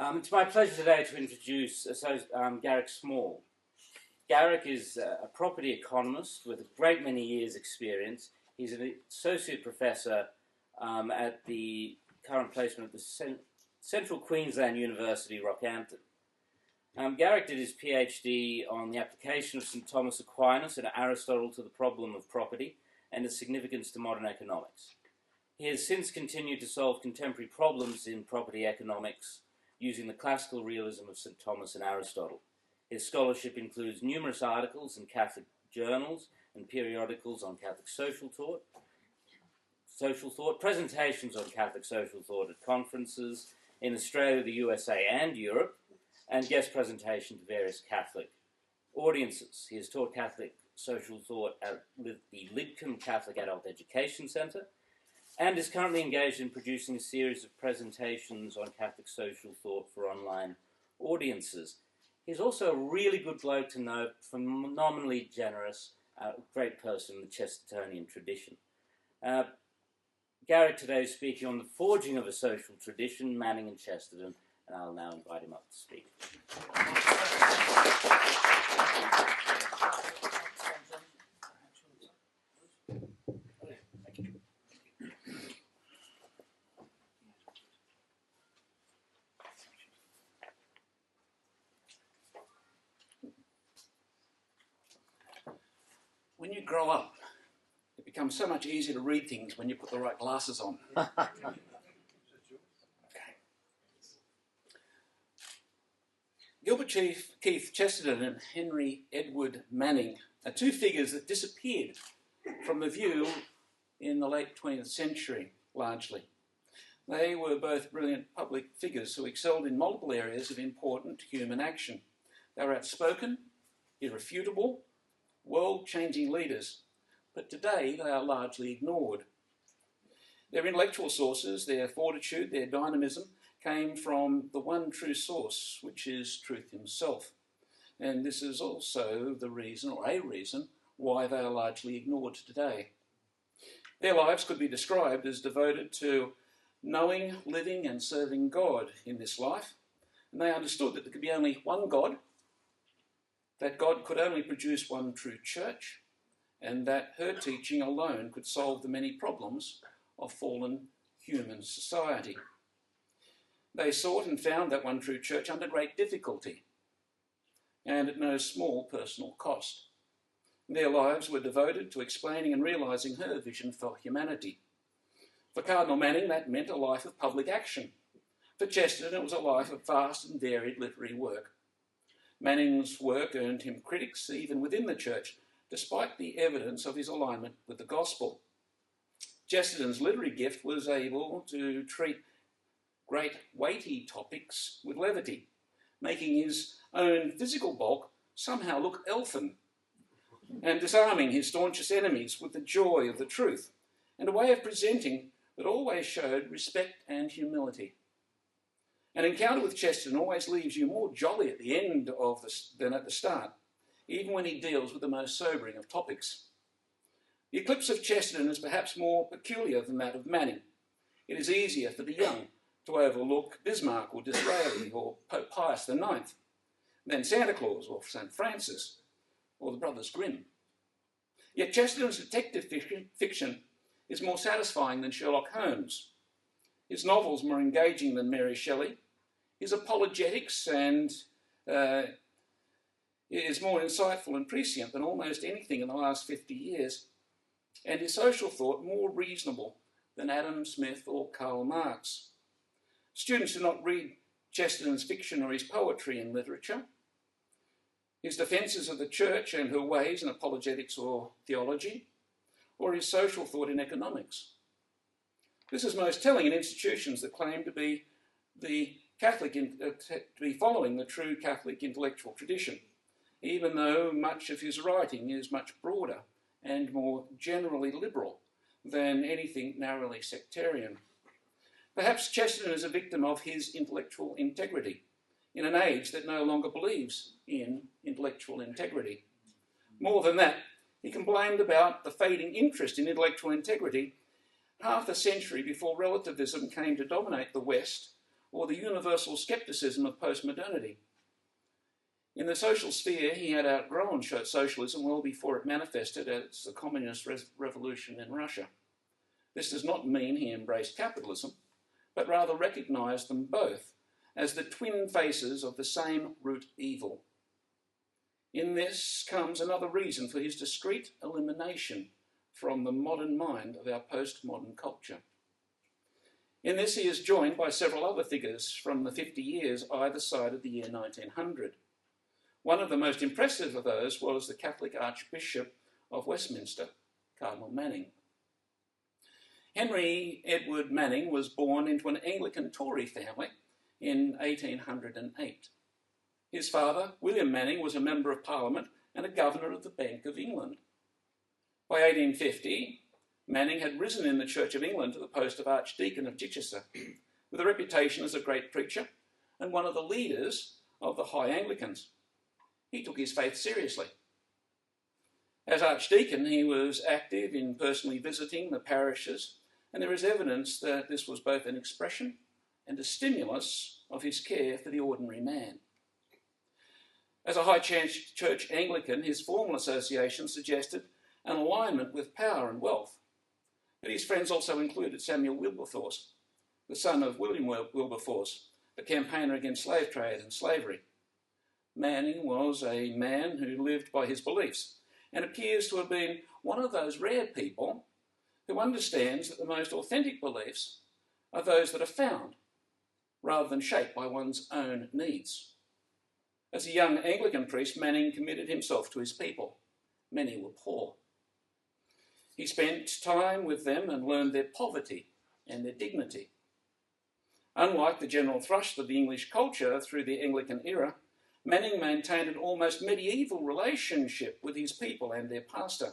It's my pleasure today to introduce Garrick Small. Garrick is a property economist with a great many years' experience. He's an associate professor at the current placement at the Central Queensland University, Rockhampton. Garrick did his PhD on the application of St. Thomas Aquinas and Aristotle to the problem of property and its significance to modern economics. He has since continued to solve contemporary problems in property economics using the classical realism of St. Thomas and Aristotle. His scholarship includes numerous articles in Catholic journals and periodicals on Catholic social thought, presentations on Catholic social thought at conferences in Australia, the USA and Europe, and guest presentation to various Catholic audiences. He has taught Catholic social thought at the Lidcombe Catholic Adult Education Centre and is currently engaged in producing a series of presentations on Catholic social thought for online audiences. He's also a really good bloke to know, phenomenally generous, great person in the Chestertonian tradition. Garrick today is speaking on the forging of a social tradition, Manning and Chesterton, and I'll now invite him up to speak. When you grow up, it becomes so much easier to read things when you put the right glasses on. Okay. Gilbert Keith Chesterton and Henry Edward Manning are two figures that disappeared from the view in the late 20th century, largely. They were both brilliant public figures who excelled in multiple areas of important human action. They were outspoken, irrefutable, world-changing leaders, but today they are largely ignored. Their intellectual sources, their fortitude, their dynamism, came from the one true source, which is truth himself. And this is also the reason, or a reason, why they are largely ignored today. Their lives could be described as devoted to knowing, living and serving God in this life, and they understood that there could be only one God, that God could only produce one true church, and that her teaching alone could solve the many problems of fallen human society. They sought and found that one true church under great difficulty and at no small personal cost. Their lives were devoted to explaining and realising her vision for humanity. For Cardinal Manning, that meant a life of public action. For Chesterton, it was a life of vast and varied literary work. Manning's work earned him critics even within the church, despite the evidence of his alignment with the gospel. Chesterton's literary gift was able to treat great weighty topics with levity, making his own physical bulk somehow look elfin, and disarming his staunchest enemies with the joy of the truth, and a way of presenting that always showed respect and humility. An encounter with Chesterton always leaves you more jolly at the end than at the start, even when he deals with the most sobering of topics. The eclipse of Chesterton is perhaps more peculiar than that of Manning. It is easier for the young to overlook Bismarck or Disraeli or Pope Pius IX than Santa Claus or St. Francis or the Brothers Grimm. Yet Chesterton's detective fiction is more satisfying than Sherlock Holmes. His novels more engaging than Mary Shelley. His apologetics is more insightful and prescient than almost anything in the last 50 years. And his social thought more reasonable than Adam Smith or Karl Marx. Students do not read Chesterton's fiction or his poetry in literature. His defences of the church and her ways in apologetics or theology, or his social thought in economics. This is most telling in institutions that claim to be following the true Catholic intellectual tradition, even though much of his writing is much broader and more generally liberal than anything narrowly sectarian. Perhaps Chesterton is a victim of his intellectual integrity in an age that no longer believes in intellectual integrity. More than that, he complained about the fading interest in intellectual integrity half a century before relativism came to dominate the West or the universal scepticism of postmodernity. In the social sphere, he had outgrown socialism well before it manifested as the communist revolution in Russia. This does not mean he embraced capitalism, but rather recognised them both as the twin faces of the same root evil. In this comes another reason for his discreet elimination from the modern mind of our postmodern culture. In this he is joined by several other figures from the 50 years either side of the year 1900. One of the most impressive of those was the Catholic Archbishop of Westminster, Cardinal Manning. Henry Edward Manning was born into an Anglican Tory family in 1808. His father, William Manning, was a Member of Parliament and a Governor of the Bank of England. By 1850, Manning had risen in the Church of England to the post of Archdeacon of Chichester, with a reputation as a great preacher and one of the leaders of the High Anglicans. He took his faith seriously. As Archdeacon, he was active in personally visiting the parishes, and there is evidence that this was both an expression and a stimulus of his care for the ordinary man. As a High Church Anglican, his formal association suggested an alignment with power and wealth. But his friends also included Samuel Wilberforce, the son of William Wilberforce, a campaigner against slave trade and slavery. Manning was a man who lived by his beliefs and appears to have been one of those rare people who understands that the most authentic beliefs are those that are found rather than shaped by one's own needs. As a young Anglican priest, Manning committed himself to his people. Many were poor. He spent time with them and learned their poverty and their dignity. Unlike the general thrust of the English culture through the Anglican era, Manning maintained an almost medieval relationship with his people and their pastor.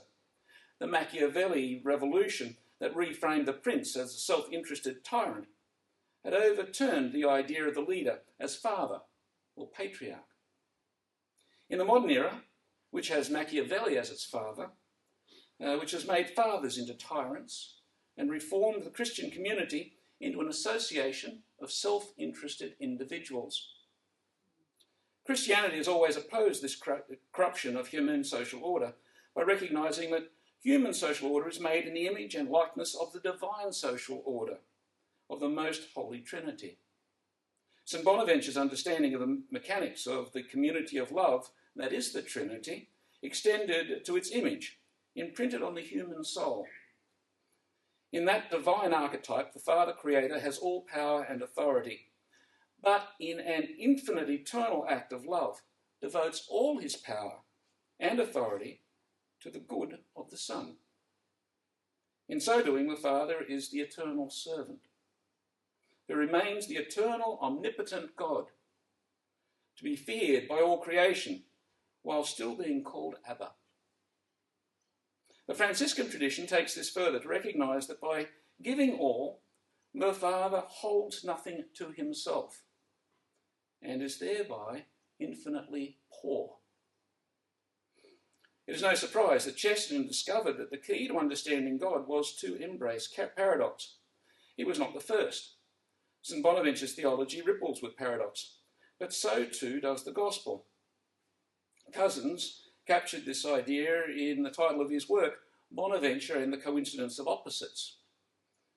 The Machiavelli revolution that reframed the prince as a self-interested tyrant had overturned the idea of the leader as father or patriarch. In the modern era, which has Machiavelli as its father, which has made fathers into tyrants and reformed the Christian community into an association of self-interested individuals. Christianity has always opposed this corruption of human social order by recognising that human social order is made in the image and likeness of the divine social order of the most holy Trinity. St. Bonaventure's understanding of the mechanics of the community of love, that is the Trinity, extended to its image, imprinted on the human soul. In that divine archetype, the Father Creator has all power and authority, but in an infinite eternal act of love, devotes all his power and authority to the good of the Son. In so doing, the Father is the eternal servant, who remains the eternal, omnipotent God, to be feared by all creation, while still being called Abba. The Franciscan tradition takes this further to recognise that by giving all, the Father holds nothing to himself and is thereby infinitely poor. It is no surprise that Chesterton discovered that the key to understanding God was to embrace paradox. He was not the first. St. Bonaventure's theology ripples with paradox, but so too does the Gospel. Cousins captured this idea in the title of his work, Bonaventure and the Coincidence of Opposites.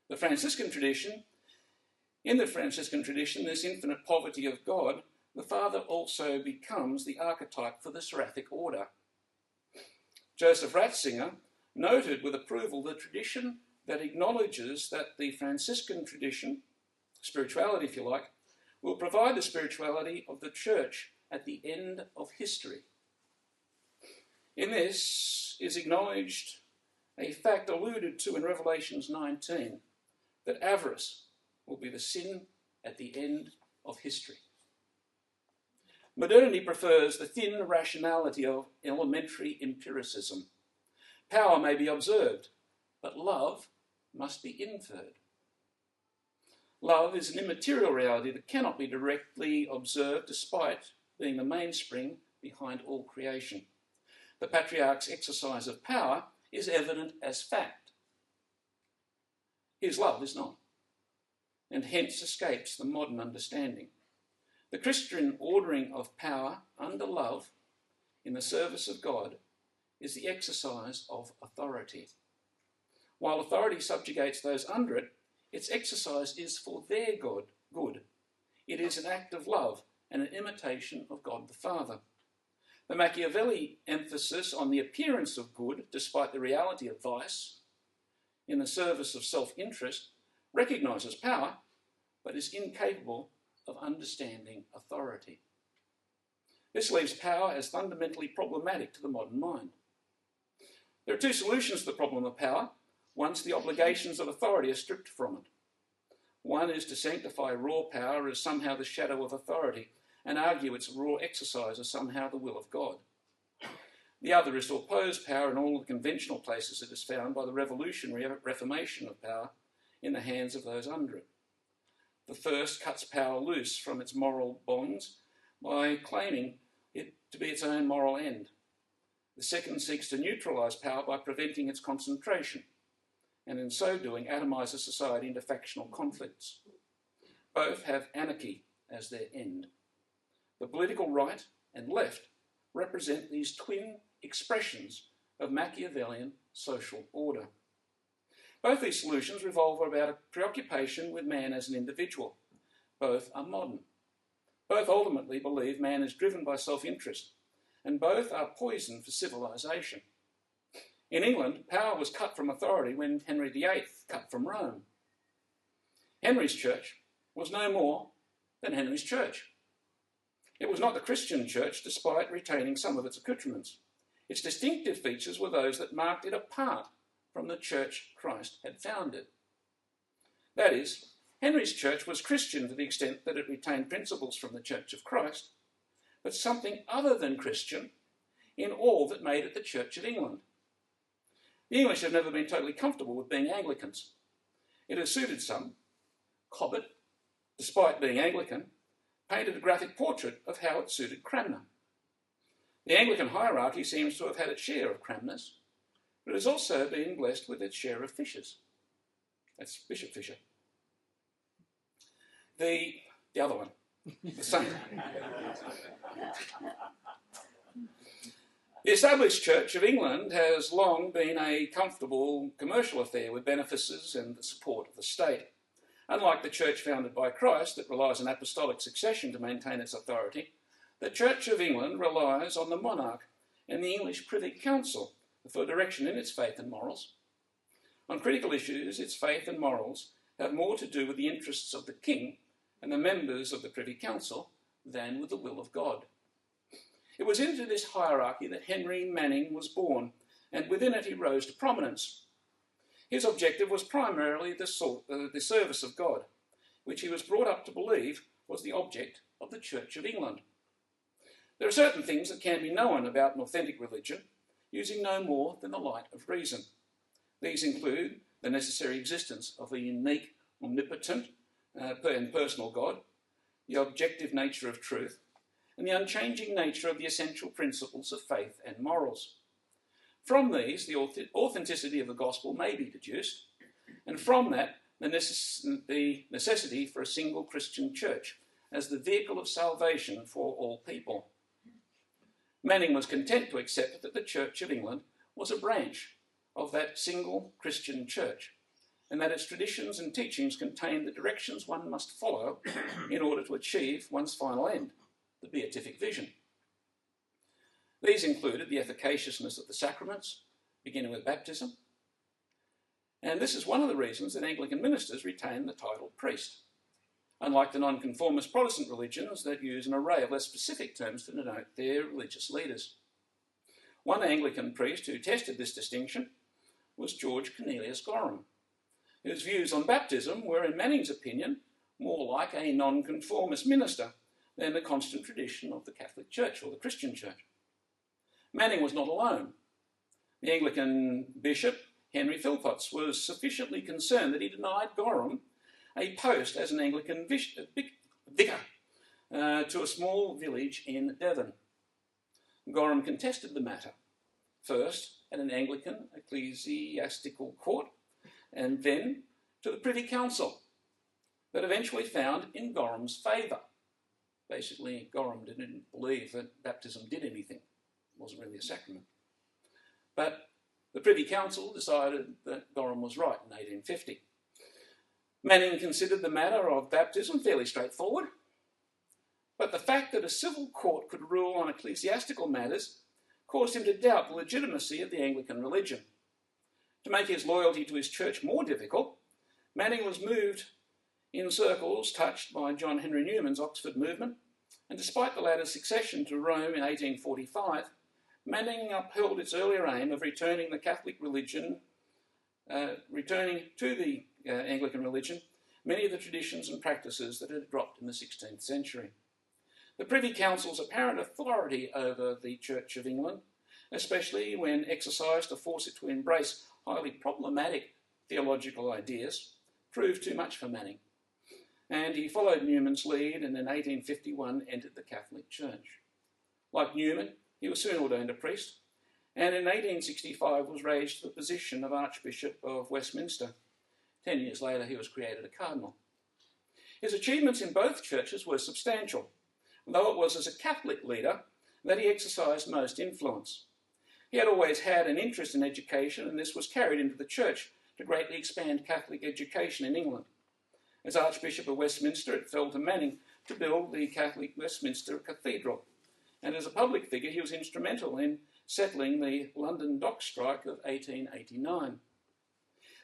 In the Franciscan tradition, this infinite poverty of God, the Father also becomes the archetype for the seraphic order. Joseph Ratzinger noted with approval the tradition that acknowledges that the Franciscan tradition, spirituality if you like, will provide the spirituality of the Church at the end of history. In this is acknowledged a fact alluded to in Revelations 19, that avarice will be the sin at the end of history. Modernity prefers the thin rationality of elementary empiricism. Power may be observed, but love must be inferred. Love is an immaterial reality that cannot be directly observed despite being the mainspring behind all creation. The patriarch's exercise of power is evident as fact. His love is not. and hence escapes the modern understanding. The Christian ordering of power under love in the service of God is the exercise of authority. While authority subjugates those under it, its exercise is for their good. It is an act of love and an imitation of God the Father. The Machiavelli emphasis on the appearance of good, despite the reality of vice, in the service of self-interest, recognises power, but is incapable of understanding authority. This leaves power as fundamentally problematic to the modern mind. There are two solutions to the problem of power once the obligations of authority are stripped from it. One is to sanctify raw power as somehow the shadow of authority and argue its raw exercise as somehow the will of God. The other is to oppose power in all the conventional places it is found by the revolutionary reformation of power in the hands of those under it. The first cuts power loose from its moral bonds by claiming it to be its own moral end. The second seeks to neutralise power by preventing its concentration, and in so doing atomises society into factional conflicts. Both have anarchy as their end. The political right and left represent these twin expressions of Machiavellian social order. Both these solutions revolve about a preoccupation with man as an individual. Both are modern. Both ultimately believe man is driven by self-interest, and both are poison for civilization. In England, power was cut from authority when Henry VIII cut from Rome. Henry's church was no more than Henry's church. It was not the Christian church, despite retaining some of its accoutrements. Its distinctive features were those that marked it apart from the church Christ had founded. That is, Henry's church was Christian to the extent that it retained principles from the Church of Christ, but something other than Christian in all that made it the Church of England. The English have never been totally comfortable with being Anglicans. It has suited some. Cobbett, despite being Anglican, painted a graphic portrait of how it suited Cranmer. The Anglican hierarchy seems to have had its share of Cranmers, but it has also been blessed with its share of Fishers. That's Bishop Fisher. The other one, the saint. The established Church of England has long been a comfortable commercial affair with benefices and the support of the state. Unlike the church founded by Christ that relies on apostolic succession to maintain its authority, the Church of England relies on the monarch and the English Privy Council for direction in its faith and morals. On critical issues, its faith and morals have more to do with the interests of the king and the members of the Privy Council than with the will of God. It was into this hierarchy that Henry Manning was born, and within it he rose to prominence. His objective was primarily the service of God, which he was brought up to believe was the object of the Church of England. There are certain things that can be known about an authentic religion using no more than the light of reason. These include the necessary existence of a unique, omnipotent and personal God, the objective nature of truth, and the unchanging nature of the essential principles of faith and morals. From these, the authenticity of the gospel may be deduced, and from that, the necessity for a single Christian church as the vehicle of salvation for all people. Manning was content to accept that the Church of England was a branch of that single Christian church, and that its traditions and teachings contained the directions one must follow in order to achieve one's final end, the beatific vision. These included the efficaciousness of the sacraments, beginning with baptism, and this is one of the reasons that Anglican ministers retain the title priest, unlike the nonconformist Protestant religions that use an array of less specific terms to denote their religious leaders. One Anglican priest who tested this distinction was George Cornelius Gorham, whose views on baptism were, in Manning's opinion, more like a nonconformist minister than the constant tradition of the Catholic Church or the Christian Church. Manning was not alone. The Anglican bishop, Henry Phillpotts, was sufficiently concerned that he denied Gorham a post as an Anglican vicar to a small village in Devon. Gorham contested the matter, first at an Anglican ecclesiastical court, and then to the Privy Council. that eventually found in Gorham's favour. Basically, Gorham didn't believe that baptism did anything. It wasn't really a sacrament. But the Privy Council decided that Gorham was right in 1850. Manning considered the matter of baptism fairly straightforward, but the fact that a civil court could rule on ecclesiastical matters caused him to doubt the legitimacy of the Anglican religion. To make his loyalty to his church more difficult, Manning was moved in circles touched by John Henry Newman's Oxford movement, and despite the latter's succession to Rome in 1845, Manning upheld its earlier aim of returning the Catholic religion, returning to the Anglican religion, many of the traditions and practices that had dropped in the 16th century. The Privy Council's apparent authority over the Church of England, especially when exercised to force it to embrace highly problematic theological ideas, proved too much for Manning, and he followed Newman's lead and in 1851 entered the Catholic Church. Like Newman, he was soon ordained a priest, and in 1865 was raised to the position of Archbishop of Westminster. 10 years later, he was created a Cardinal. His achievements in both churches were substantial, though it was as a Catholic leader that he exercised most influence. He had always had an interest in education, and this was carried into the church to greatly expand Catholic education in England. As Archbishop of Westminster, it fell to Manning to build the Catholic Westminster Cathedral, and as a public figure, he was instrumental in settling the London dock strike of 1889.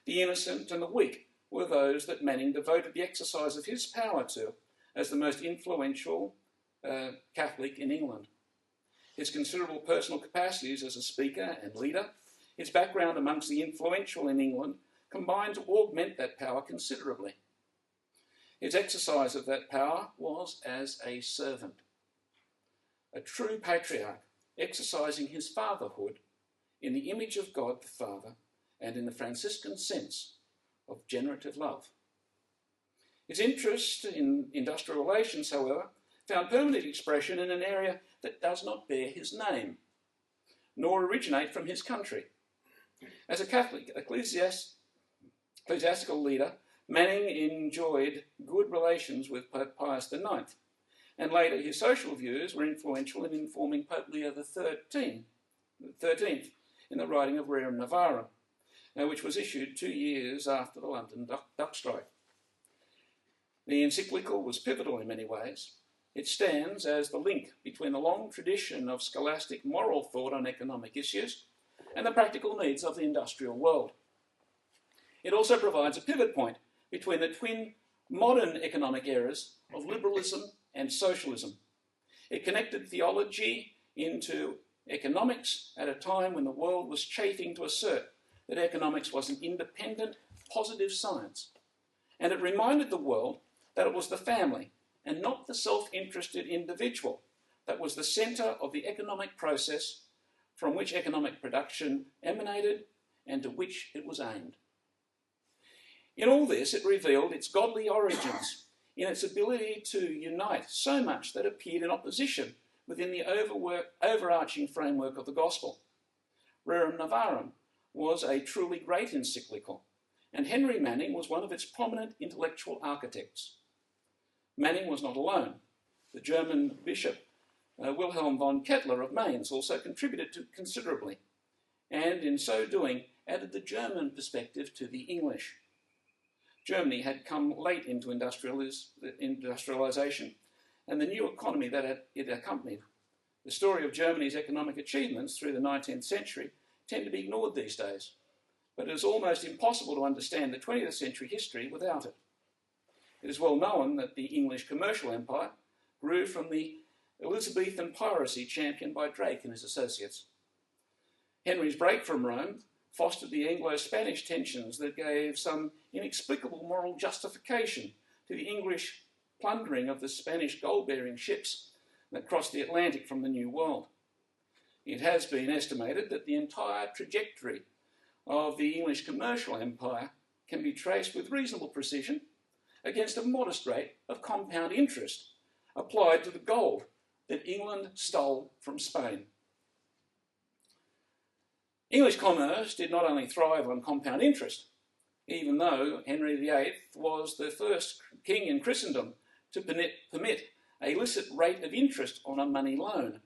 The innocent and the weak were those that Manning devoted the exercise of his power to as the most influential Catholic in England. His considerable personal capacities as a speaker and leader, his background amongst the influential in England, combined to augment that power considerably. His exercise of that power was as a servant, a true patriarch, exercising his fatherhood in the image of God the Father and in the Franciscan sense of generative love. His interest in industrial relations, however, found permanent expression in an area that does not bear his name, nor originate from his country. As a Catholic ecclesiastical leader, Manning enjoyed good relations with Pope Pius IX, and later his social views were influential in informing Pope Leo XIII in the writing of Rerum Novarum, which was issued 2 years after the London dock strike. The encyclical was pivotal in many ways. It stands as the link between the long tradition of scholastic moral thought on economic issues and the practical needs of the industrial world. It also provides a pivot point between the twin modern economic eras of liberalism and socialism. It connected theology into economics at a time when the world was chafing to assert that economics was an independent, positive science. And it reminded the world that it was the family and not the self-interested individual that was the centre of the economic process from which economic production emanated and to which it was aimed. In all this, it revealed its godly origins in its ability to unite so much that appeared in opposition within the overarching framework of the gospel. Rerum Novarum was a truly great encyclical, and Henry Manning was one of its prominent intellectual architects. Manning was not alone. The German bishop Wilhelm von Kettler of Mainz also contributed considerably, and in so doing added the German perspective to the English. Germany had come late into industrialisation and the new economy that it accompanied. The story of Germany's economic achievements through the 19th century tend to be ignored these days, but it is almost impossible to understand the 20th century history without it. It is well known that the English commercial empire grew from the Elizabethan piracy championed by Drake and his associates. Henry's break from Rome fostered the Anglo-Spanish tensions that gave some inexplicable moral justification to the English plundering of the Spanish gold-bearing ships that crossed the Atlantic from the New World. It has been estimated that the entire trajectory of the English commercial empire can be traced with reasonable precision against a modest rate of compound interest applied to the gold that England stole from Spain. English commerce did not only thrive on compound interest, even though Henry VIII was the first king in Christendom to permit a licit rate of interest on a money loan,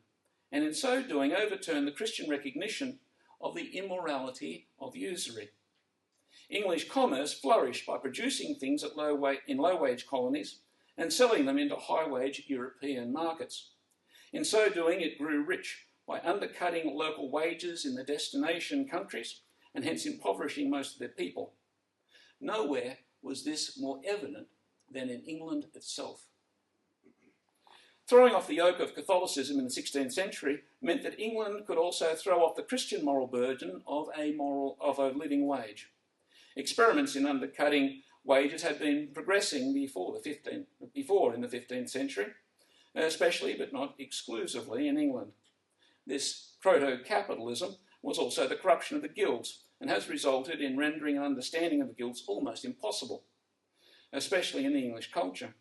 and in so doing overturn the Christian recognition of the immorality of usury. English commerce flourished by producing things at in low-wage colonies and selling them into high-wage European markets. In so doing, it grew rich by undercutting local wages in the destination countries and hence impoverishing most of their people. Nowhere was this more evident than in England itself. Throwing off the yoke of Catholicism in the 16th century meant that England could also throw off the Christian moral burden of a living wage. Experiments in undercutting wages had been progressing before in the 15th century, especially but not exclusively in England. This proto-capitalism was also the corruption of the guilds and has resulted in rendering an understanding of the guilds almost impossible, especially in the English culture.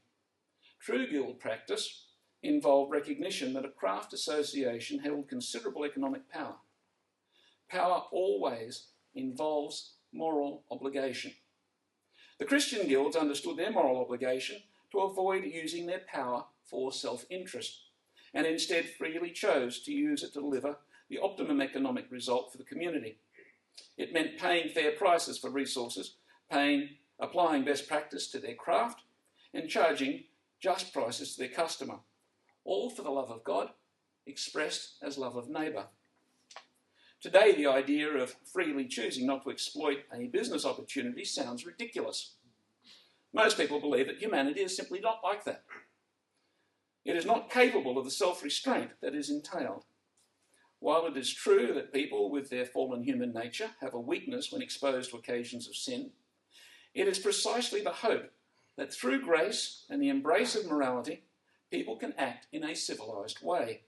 True guild practice involved recognition that a craft association held considerable economic power. Power always involves moral obligation. The Christian guilds understood their moral obligation to avoid using their power for self-interest, and instead freely chose to use it to deliver the optimum economic result for the community. It meant paying fair prices for resources, applying best practice to their craft, and charging just prices to their customer, all for the love of God, expressed as love of neighbour. Today, the idea of freely choosing not to exploit a business opportunity sounds ridiculous. Most people believe that humanity is simply not like that. It is not capable of the self-restraint that is entailed. While it is true that people with their fallen human nature have a weakness when exposed to occasions of sin, it is precisely the hope that through grace and the embrace of morality, people can act in a civilised way.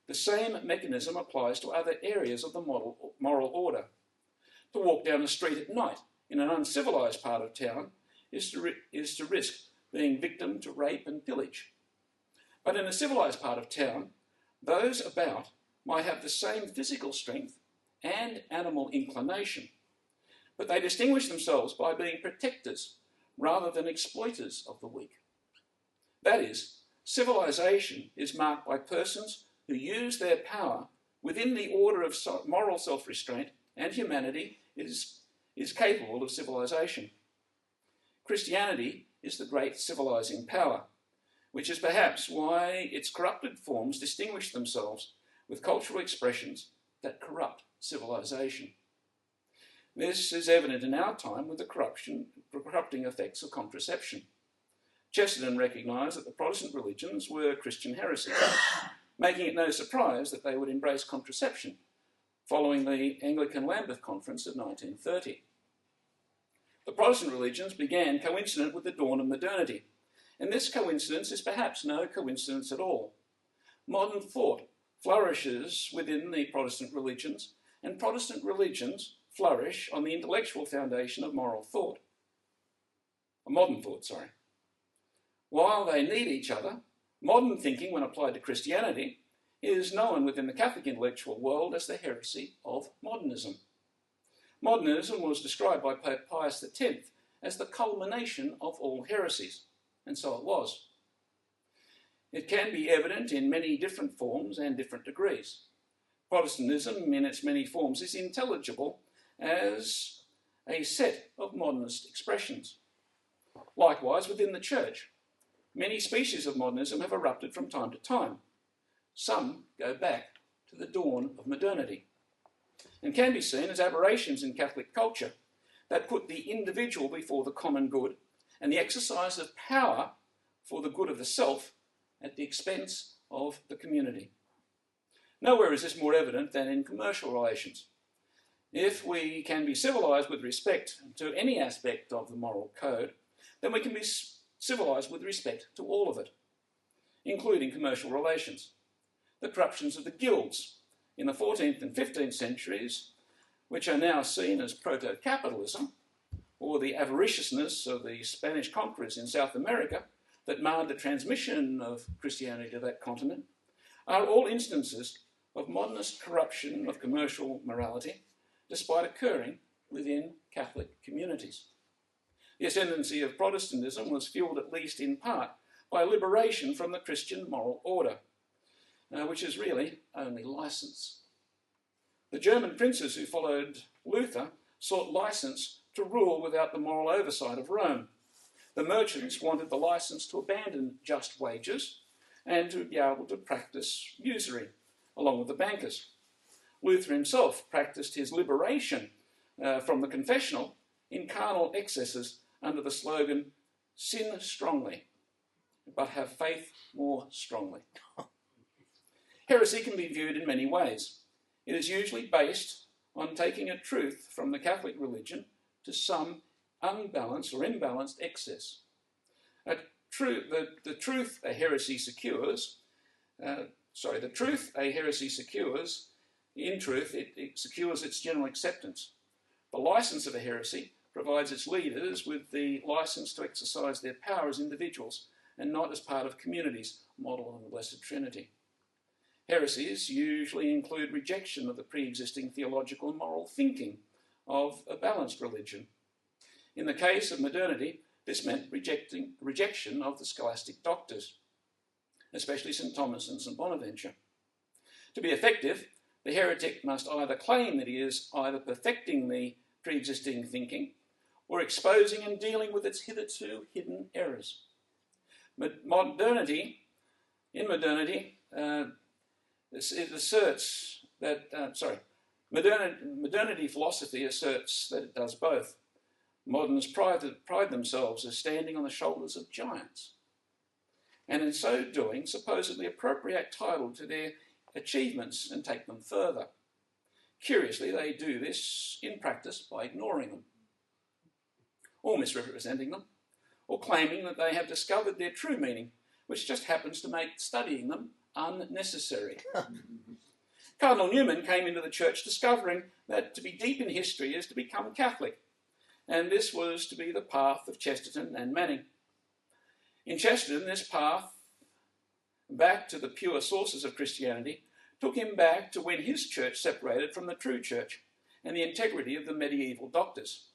The same mechanism applies to other areas of the moral order. To walk down the street at night in an uncivilised part of town is to risk being victim to rape and pillage. But in a civilised part of town, those about might have the same physical strength and animal inclination, but they distinguish themselves by being protectors rather than exploiters of the weak. That is, civilisation is marked by persons who use their power within the order of moral self-restraint, and humanity is capable of civilisation. Christianity is the great civilising power, which is perhaps why its corrupted forms distinguish themselves with cultural expressions that corrupt civilisation. This is evident in our time with the corrupting effects of contraception. Chesterton recognised that the Protestant religions were Christian heresies, making it no surprise that they would embrace contraception following the Anglican Lambeth Conference of 1930. The Protestant religions began coincident with the dawn of modernity, and this coincidence is perhaps no coincidence at all. Modern thought flourishes within the Protestant religions, and Protestant religions flourish on the intellectual foundation of modern thought. While they need each other, modern thinking, when applied to Christianity, is known within the Catholic intellectual world as the heresy of modernism. Modernism was described by Pope Pius X as the culmination of all heresies, and so it was. It can be evident in many different forms and different degrees. Protestantism, in its many forms, is intelligible as a set of modernist expressions. Likewise, within the Church, many species of modernism have erupted from time to time. Some go back to the dawn of modernity and can be seen as aberrations in Catholic culture that put the individual before the common good and the exercise of power for the good of the self at the expense of the community. Nowhere is this more evident than in commercial relations. If we can be civilised with respect to any aspect of the moral code, then we can be civilised with respect to all of it, including commercial relations. The corruptions of the guilds in the 14th and 15th centuries, which are now seen as proto-capitalism, or the avariciousness of the Spanish conquerors in South America that marred the transmission of Christianity to that continent, are all instances of modernist corruption of commercial morality, despite occurring within Catholic communities. The ascendancy of Protestantism was fuelled, at least in part, by liberation from the Christian moral order, which is really only license. The German princes who followed Luther sought license to rule without the moral oversight of Rome. The merchants wanted the license to abandon just wages and to be able to practice usury, along with the bankers. Luther himself practiced his liberation from the confessional in carnal excesses under the slogan, "Sin strongly, but have faith more strongly." Heresy can be viewed in many ways. It is usually based on taking a truth from the Catholic religion to some unbalanced or imbalanced excess. The truth a heresy secures, in truth, it secures its general acceptance. The license of a heresy provides its leaders with the license to exercise their power as individuals and not as part of communities modelled on the Blessed Trinity. Heresies usually include rejection of the pre-existing theological and moral thinking of a balanced religion. In the case of modernity, this meant rejection of the scholastic doctors, especially St. Thomas and St. Bonaventure. To be effective, the heretic must either claim that he is either perfecting the pre-existing thinking or exposing and dealing with its hitherto hidden errors. Modernity philosophy asserts that it does both. Moderns pride themselves as standing on the shoulders of giants, and in so doing supposedly appropriate title to their achievements and take them further. Curiously, they do this in practice by ignoring them, or misrepresenting them, or claiming that they have discovered their true meaning, which just happens to make studying them unnecessary. Cardinal Newman came into the church discovering that to be deep in history is to become Catholic, and this was to be the path of Chesterton and Manning. In Chesterton, this path back to the pure sources of Christianity took him back to when his church separated from the true church and the integrity of the medieval doctors.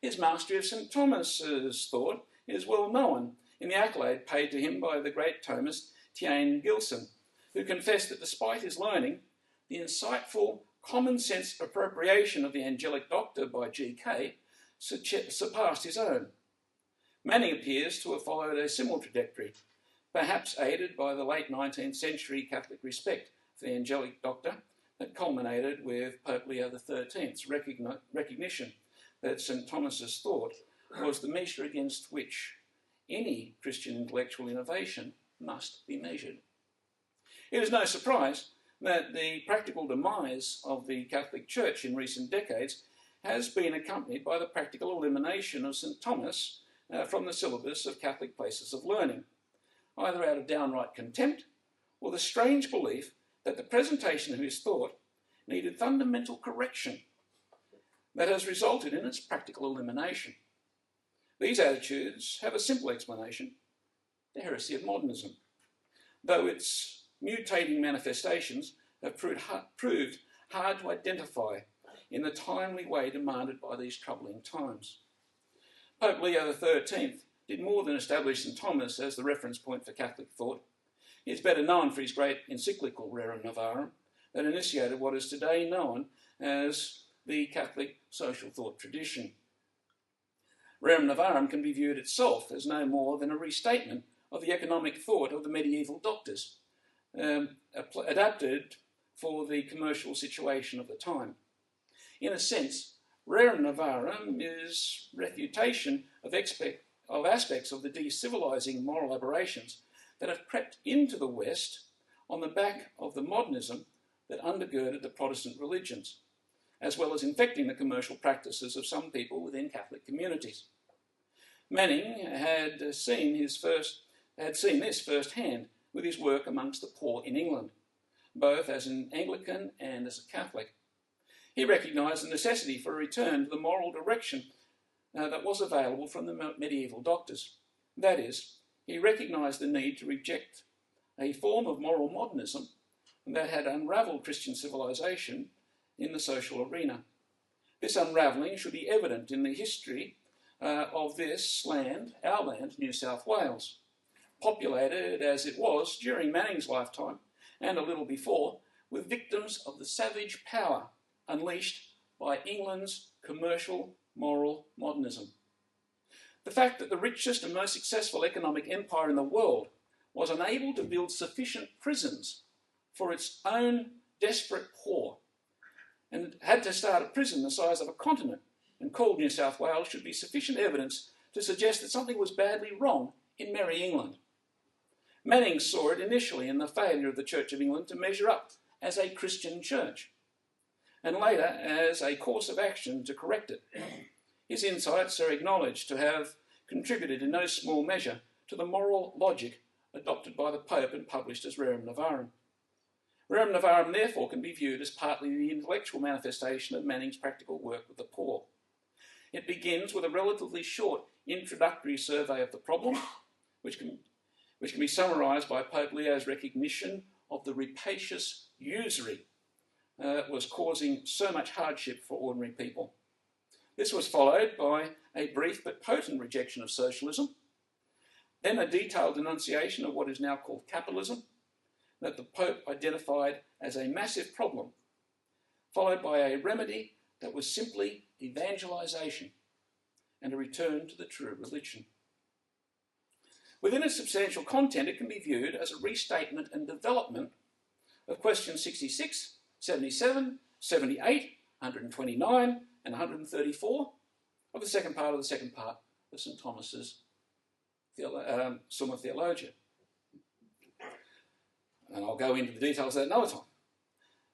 His mastery of St. Thomas's thought is well known in the accolade paid to him by the great Thomist Tian Gilson, who confessed that despite his learning, the insightful, common-sense appropriation of the angelic doctor by G.K. surpassed his own. Manning appears to have followed a similar trajectory, perhaps aided by the late 19th century Catholic respect for the angelic doctor that culminated with Pope Leo XIII's recognition that St. Thomas's thought was the measure against which any Christian intellectual innovation must be measured. It is no surprise that the practical demise of the Catholic Church in recent decades has been accompanied by the practical elimination of St. Thomas from the syllabus of Catholic places of learning, either out of downright contempt or the strange belief that the presentation of his thought needed fundamental correction that has resulted in its practical elimination. These attitudes have a simple explanation: the heresy of modernism, though its mutating manifestations have proved hard to identify in the timely way demanded by these troubling times. Pope Leo XIII did more than establish St. Thomas as the reference point for Catholic thought. He is better known for his great encyclical Rerum Novarum that initiated what is today known as the Catholic social thought tradition. Rerum Novarum can be viewed itself as no more than a restatement of the economic thought of the medieval doctors, adapted for the commercial situation of the time. In a sense, Rerum Novarum is refutation of aspects of the de-civilizing moral aberrations that have crept into the West on the back of the modernism that undergirded the Protestant religions, as well as infecting the commercial practices of some people within Catholic communities. Manning had seen this firsthand with his work amongst the poor in England, both as an Anglican and as a Catholic. He recognised the necessity for a return to the moral direction that was available from the medieval doctors. That is, he recognised the need to reject a form of moral modernism that had unravelled Christian civilization in the social arena. This unravelling should be evident in the history of this land, our land, New South Wales, populated as it was during Manning's lifetime and a little before, with victims of the savage power unleashed by England's commercial moral modernism. The fact that the richest and most successful economic empire in the world was unable to build sufficient prisons for its own desperate poor and had to start a prison the size of a continent and called New South Wales should be sufficient evidence to suggest that something was badly wrong in Merry England. Manning saw it initially in the failure of the Church of England to measure up as a Christian church, and later as a course of action to correct it. His insights are acknowledged to have contributed in no small measure to the moral logic adopted by the Pope and published as Rerum Novarum. Rerum Novarum, therefore, can be viewed as partly the intellectual manifestation of Manning's practical work with the poor. It begins with a relatively short introductory survey of the problem, which can be summarised by Pope Leo's recognition of the rapacious usury that was causing so much hardship for ordinary people. This was followed by a brief but potent rejection of socialism, then a detailed denunciation of what is now called capitalism, that the Pope identified as a massive problem, followed by a remedy that was simply evangelisation and a return to the true religion. Within its substantial content, it can be viewed as a restatement and development of questions 66, 77, 78, 129 and 134 of the second part of St. Thomas's Summa Theologia. And I'll go into the details of that another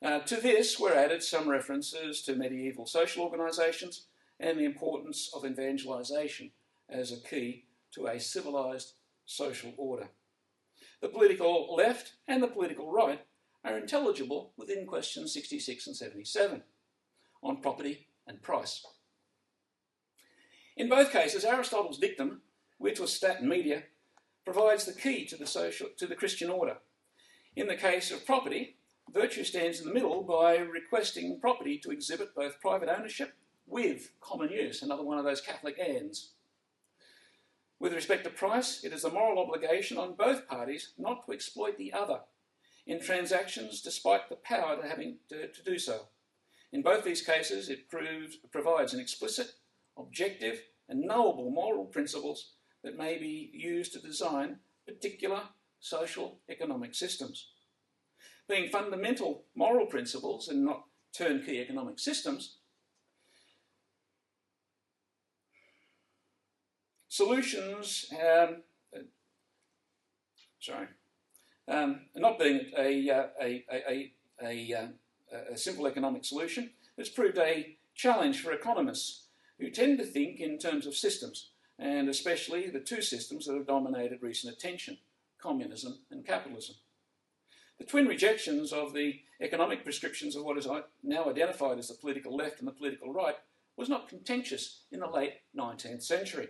time. To this were added some references to medieval social organisations and the importance of evangelisation as a key to a civilised social order. The political left and the political right are intelligible within questions 66 and 77 on property and price. In both cases, Aristotle's dictum, which was stat and media, provides the key to the Christian order. In the case of property, virtue stands in the middle by requesting property to exhibit both private ownership with common use, another one of those Catholic ands. With respect to price, it is a moral obligation on both parties not to exploit the other in transactions despite the power to having to do so. In both these cases, it provides an explicit, objective and knowable moral principles that may be used to design particular social economic systems. Being fundamental moral principles and not turnkey economic systems, solutions, not being a simple economic solution, has proved a challenge for economists who tend to think in terms of systems, and especially the two systems that have dominated recent attention, communism and capitalism. The twin rejections of the economic prescriptions of what is now identified as the political left and the political right was not contentious in the late 19th century.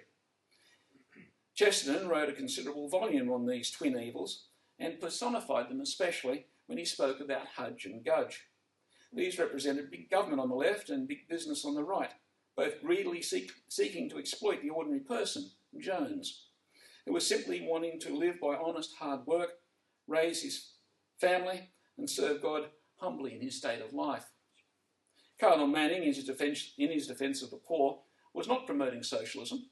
Chesterton wrote a considerable volume on these twin evils and personified them especially when he spoke about Hudge and Gudge. These represented big government on the left and big business on the right, both greedily seeking to exploit the ordinary person, Jones, who was simply wanting to live by honest hard work, raise his family and serve God humbly in his state of life. Cardinal Manning, in his defence of the poor, was not promoting socialism,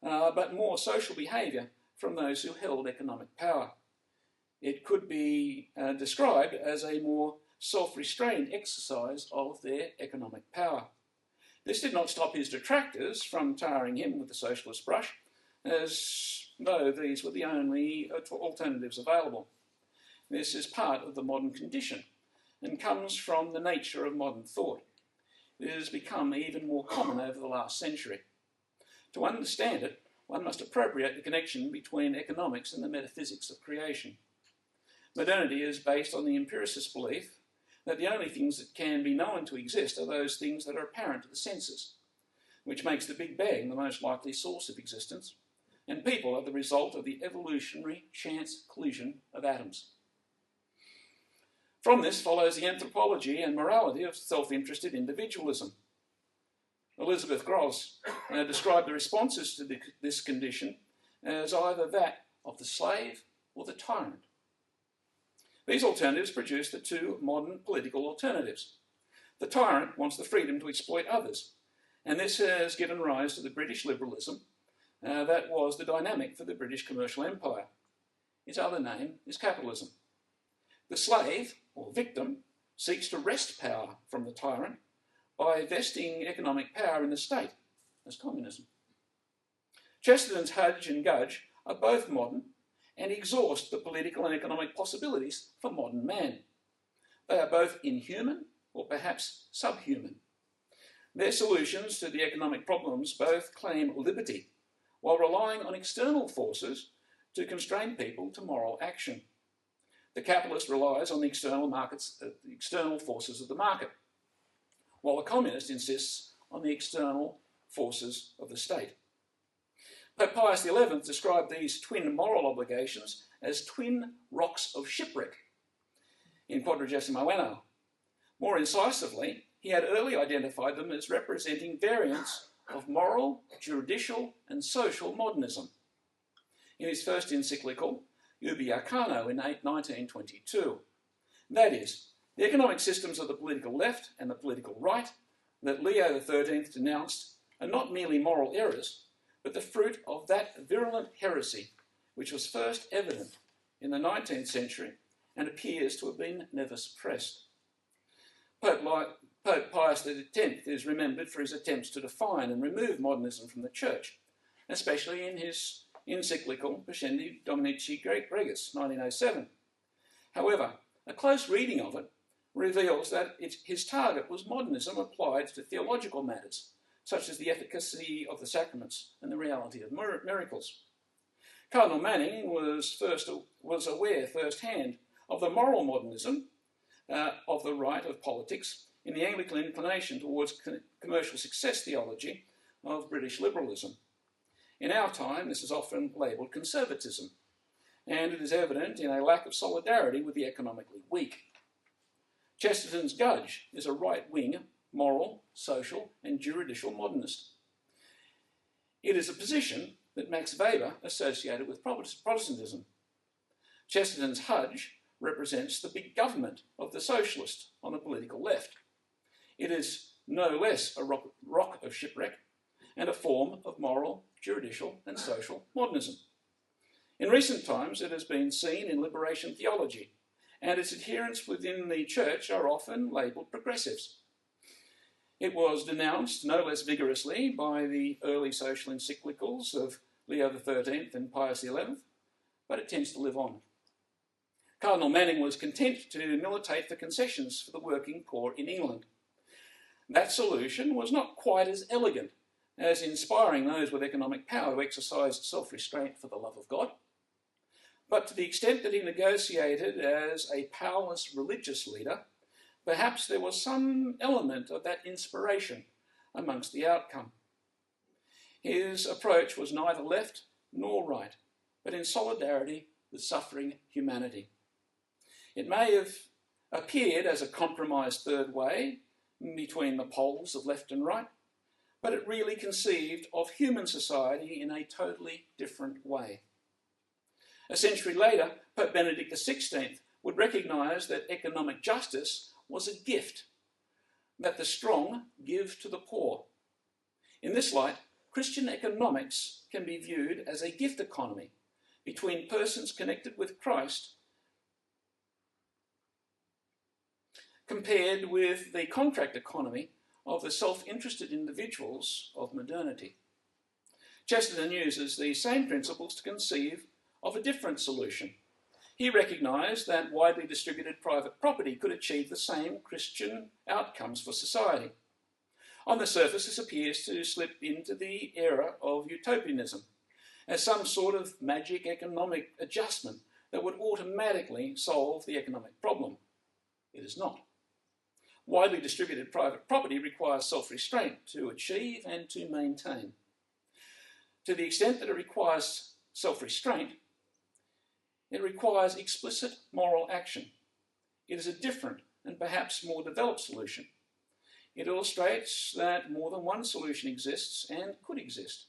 but more social behaviour from those who held economic power. It could be described as a more self-restrained exercise of their economic power. This did not stop his detractors from tarring him with the socialist brush, as though these were the only alternatives available. This is part of the modern condition and comes from the nature of modern thought. It has become even more common over the last century. To understand it, one must appropriate the connection between economics and the metaphysics of creation. Modernity is based on the empiricist belief that the only things that can be known to exist are those things that are apparent to the senses, which makes the Big Bang the most likely source of existence, and people are the result of the evolutionary chance collision of atoms. From this follows the anthropology and morality of self-interested individualism. Elizabeth Gross described the responses to this condition as either that of the slave or the tyrant. These alternatives produce the two modern political alternatives. The tyrant wants the freedom to exploit others, and this has given rise to the British liberalism that was the dynamic for the British commercial empire. Its other name is capitalism. The slave, or victim, seeks to wrest power from the tyrant by vesting economic power in the state, as communism. Chesterton's Hudge and Gudge are both modern and exhaust the political and economic possibilities for modern man. They are both inhuman or perhaps subhuman. Their solutions to the economic problems both claim liberty while relying on external forces to constrain people to moral action. The capitalist relies on the external forces of the market, while the communist insists on the external forces of the state. Pope Pius XI described these twin moral obligations as twin rocks of shipwreck in Quadragesimo Anno. More incisively, he had early identified them as representing variants of moral, juridical, and social modernism. In his first encyclical, Ubi Arcano in 1922. That is, the economic systems of the political left and the political right that Leo XIII denounced are not merely moral errors, but the fruit of that virulent heresy which was first evident in the 19th century and appears to have been never suppressed. Pope Pius X is remembered for his attempts to define and remove modernism from the Church, especially in his encyclical Pascendi Dominici Gregis, 1907. However, a close reading of it reveals that his target was modernism applied to theological matters, such as the efficacy of the sacraments and the reality of miracles. Cardinal Manning was aware firsthand of the moral modernism of the right of politics in the Anglican inclination towards commercial success theology of British liberalism. In our time, this is often labelled conservatism, and it is evident in a lack of solidarity with the economically weak. Chesterton's Gudge is a right-wing, moral, social, and juridical modernist. It is a position that Max Weber associated with Protestantism. Chesterton's Hudge represents the big government of the socialist on the political left. It is no less a rock of shipwreck and a form of moral, juridical, and social modernism. In recent times, it has been seen in liberation theology, and its adherents within the Church are often labelled progressives. It was denounced no less vigorously by the early social encyclicals of Leo XIII and Pius XI, but it tends to live on. Cardinal Manning was content to militate for concessions for the working poor in England. That solution was not quite as elegant as inspiring those with economic power to exercise self-restraint for the love of God, but to the extent that he negotiated as a powerless religious leader, perhaps there was some element of that inspiration amongst the outcome. His approach was neither left nor right, but in solidarity with suffering humanity. It may have appeared as a compromised third way between the poles of left and right, but it really conceived of human society in a totally different way. A century later, Pope Benedict XVI would recognise that economic justice was a gift that the strong give to the poor. In this light, Christian economics can be viewed as a gift economy between persons connected with Christ compared with the contract economy of the self-interested individuals of modernity. Chesterton uses these same principles to conceive of a different solution. He recognised that widely distributed private property could achieve the same Christian outcomes for society. On the surface, this appears to slip into the era of utopianism, as some sort of magic economic adjustment that would automatically solve the economic problem. It is not. Widely distributed private property requires self-restraint to achieve and to maintain. To the extent that it requires self-restraint, it requires explicit moral action. It is a different and perhaps more developed solution. It illustrates that more than one solution exists and could exist.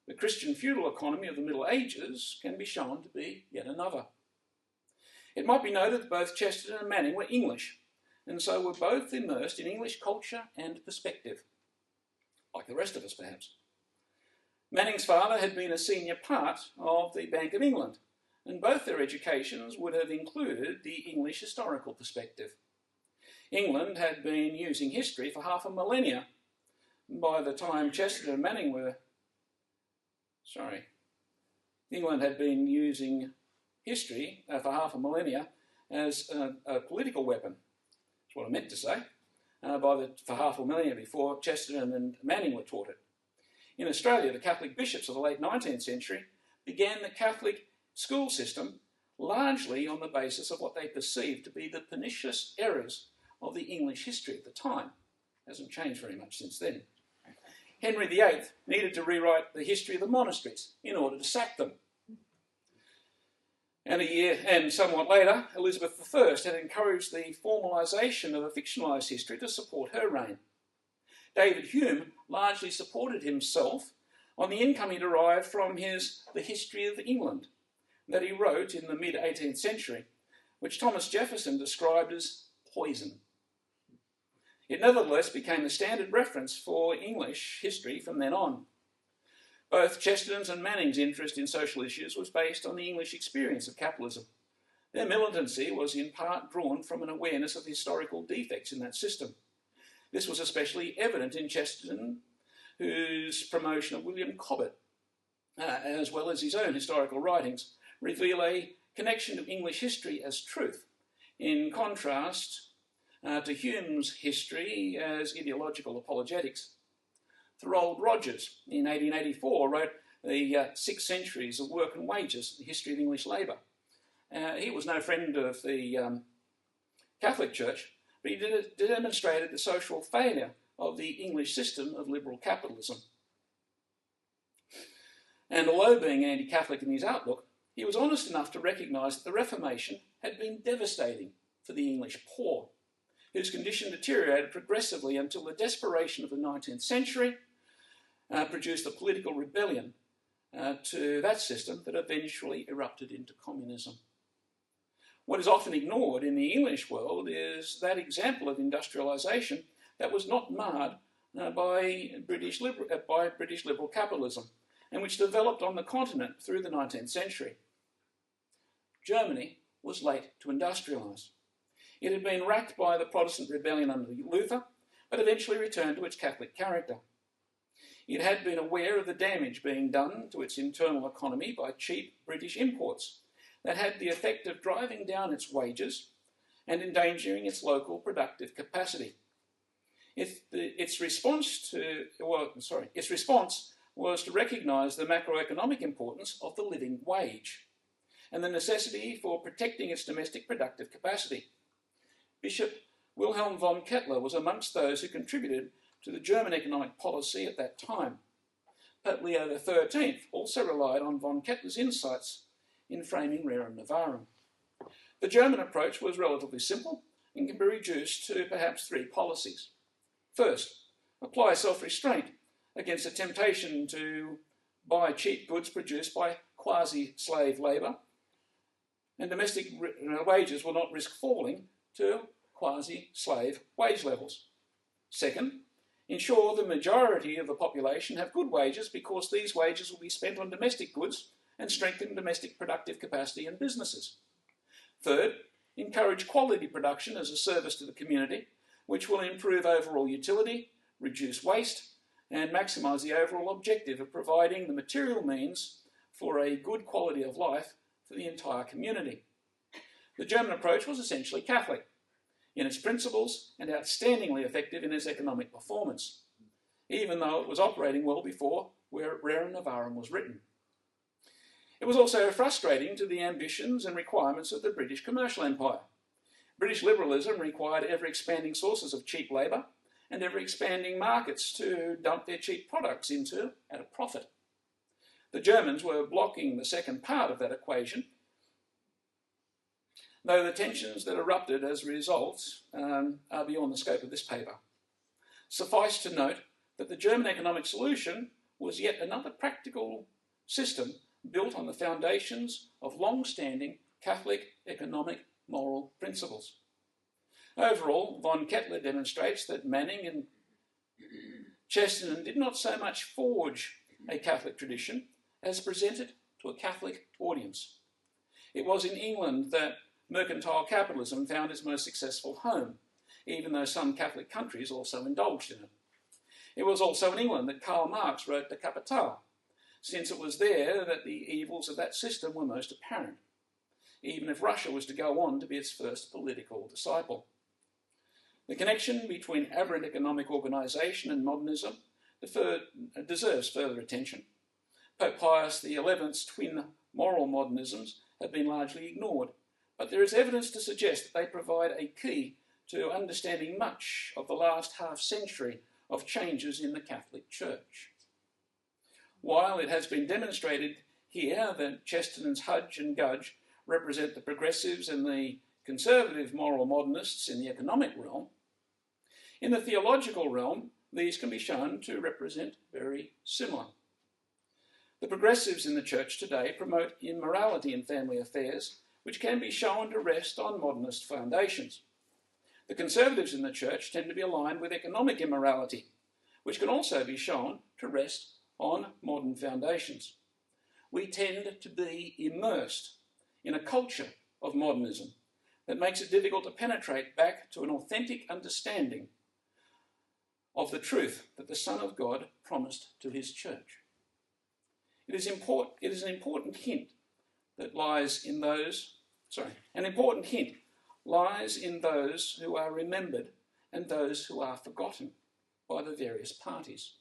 The Christian feudal economy of the Middle Ages can be shown to be yet another. It might be noted that both Chesterton and Manning were English, and so were both immersed in English culture and perspective, like the rest of us perhaps. Manning's father had been a senior part of the Bank of England, and both their educations would have included the English historical perspective. England had been using history for half a millennia. By the time Chesterton and Manning were... England had been using history for half a millennia as a political weapon. That's what I meant to say. For half a millennia before Chesterton and Manning were taught it. In Australia, the Catholic bishops of the late 19th century began the Catholic school system largely on the basis of what they perceived to be the pernicious errors of the English history at the time. It hasn't changed very much since then. Henry VIII needed to rewrite the history of the monasteries in order to sack them. And a year and somewhat later, Elizabeth I had encouraged the formalisation of a fictionalised history to support her reign. David Hume largely supported himself on the income he derived from The History of England that he wrote in the mid-18th century, which Thomas Jefferson described as poison. It nevertheless became the standard reference for English history from then on. Both Chesterton's and Manning's interest in social issues was based on the English experience of capitalism. Their militancy was in part drawn from an awareness of the historical defects in that system. This was especially evident in Chesterton, whose promotion of William Cobbett, as well as his own historical writings, reveal a connection to English history as truth, in contrast to Hume's history as ideological apologetics. Thorold Rogers, in 1884, wrote the 6 Centuries of Work and Wages, the history of English labour. He was no friend of the Catholic Church, but he demonstrated the social failure of the English system of liberal capitalism. And although being anti-Catholic in his outlook, he was honest enough to recognise that the Reformation had been devastating for the English poor, whose condition deteriorated progressively until the desperation of the 19th century produced a political rebellion to that system that eventually erupted into communism. What is often ignored in the English world is that example of industrialisation that was not marred by British liberal capitalism, and which developed on the continent through the 19th century. Germany was late to industrialise. It had been racked by the Protestant rebellion under Luther, but eventually returned to its Catholic character. It had been aware of the damage being done to its internal economy by cheap British imports that had the effect of driving down its wages and endangering its local productive capacity. Its response was to recognise the macroeconomic importance of the living wage and the necessity for protecting its domestic productive capacity. Bishop Wilhelm von Kettler was amongst those who contributed to the German economic policy at that time. Pope Leo XIII also relied on von Kettler's insights in framing Rerum Novarum. The German approach was relatively simple and can be reduced to perhaps 3 policies. First, apply self-restraint against the temptation to buy cheap goods produced by quasi-slave labour, and domestic wages will not risk falling to quasi-slave wage levels. Second, ensure the majority of the population have good wages because these wages will be spent on domestic goods and strengthen domestic productive capacity in businesses. Third, encourage quality production as a service to the community, which will improve overall utility, reduce waste, and maximise the overall objective of providing the material means for a good quality of life for the entire community. The German approach was essentially Catholic in its principles and outstandingly effective in its economic performance, even though it was operating well before Rerum Novarum was written. It was also frustrating to the ambitions and requirements of the British commercial empire. British liberalism required ever-expanding sources of cheap labour and ever-expanding markets to dump their cheap products into at a profit. The Germans were blocking the second part of that equation, though the tensions that erupted as a result are beyond the scope of this paper. Suffice to note that the German economic solution was yet another practical system built on the foundations of long-standing Catholic economic moral principles. Overall, von Kettler demonstrates that Manning and Chesterton did not so much forge a Catholic tradition as present it to a Catholic audience. It was in England that mercantile capitalism found its most successful home, even though some Catholic countries also indulged in it. It was also in England that Karl Marx wrote the Kapital, since it was there that the evils of that system were most apparent, even if Russia was to go on to be its first political disciple. The connection between aberrant economic organisation and modernism deserves further attention. Pope Pius XI's twin moral modernisms have been largely ignored, but there is evidence to suggest that they provide a key to understanding much of the last half-century of changes in the Catholic Church. While it has been demonstrated here that Chesterton's Hudge and Gudge represent the progressives and the conservative moral modernists in the economic realm, in the theological realm, these can be shown to represent very similar. The progressives in the Church today promote immorality in family affairs, which can be shown to rest on modernist foundations. The conservatives in the Church tend to be aligned with economic immorality, which can also be shown to rest on modern foundations. We tend to be immersed in a culture of modernism that makes it difficult to penetrate back to an authentic understanding of the truth that the Son of God promised to his Church. It is an important hint that lies in those, an important hint lies in those who are remembered and those who are forgotten by the various parties.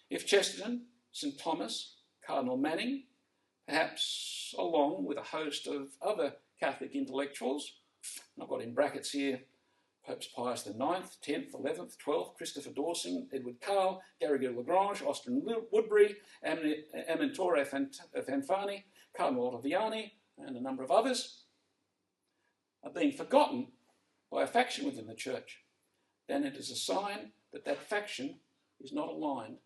If Chesterton, St. Thomas, Cardinal Manning, perhaps along with a host of other Catholic intellectuals, and I've got in brackets here Popes Pius IX, 10th, 11th, 12th, Christopher Dawson, Edward Carl, Garrick Lagrange, Austin Woodbury, Amintore Fanfani, Cardinal Ottaviani, and a number of others, are being forgotten by a faction within the Church, then it is a sign that that faction is not aligned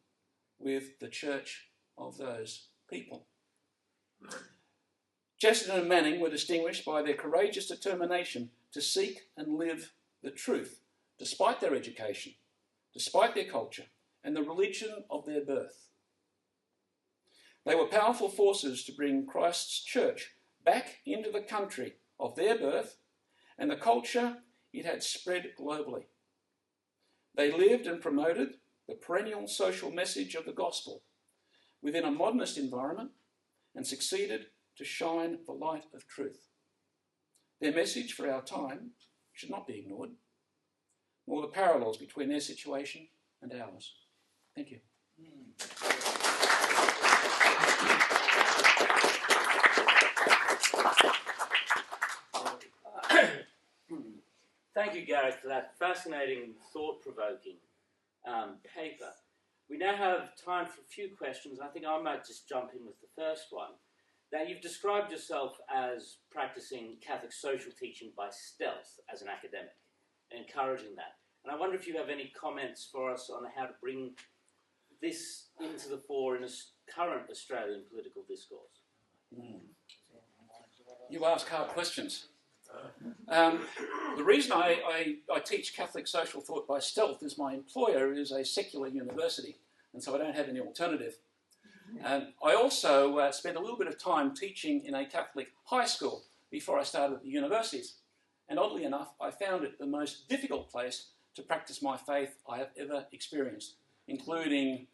with the Church of those people. Chesterton and Manning were distinguished by their courageous determination to seek and live the truth, despite their education, despite their culture, and the religion of their birth. They were powerful forces to bring Christ's Church back into the country of their birth and the culture it had spread globally. They lived and promoted the perennial social message of the gospel within a modernist environment and succeeded to shine the light of truth. Their message for our time should not be ignored, nor the parallels between their situation and ours. Thank you. Thank you, Garrick, for that fascinating, thought-provoking paper. We now have time for a few questions. I think I might just jump in with the first one. Now, you've described yourself as practicing Catholic social teaching by stealth as an academic, encouraging that. And I wonder if you have any comments for us on how to bring this into the fore in this current Australian political discourse. You ask hard questions. The reason I teach Catholic social thought by stealth is my employer is a secular university, and so I don't have any alternative. I also spent a little bit of time teaching in a Catholic high school before I started at the universities. And oddly enough, I found it the most difficult place to practice my faith I have ever experienced, including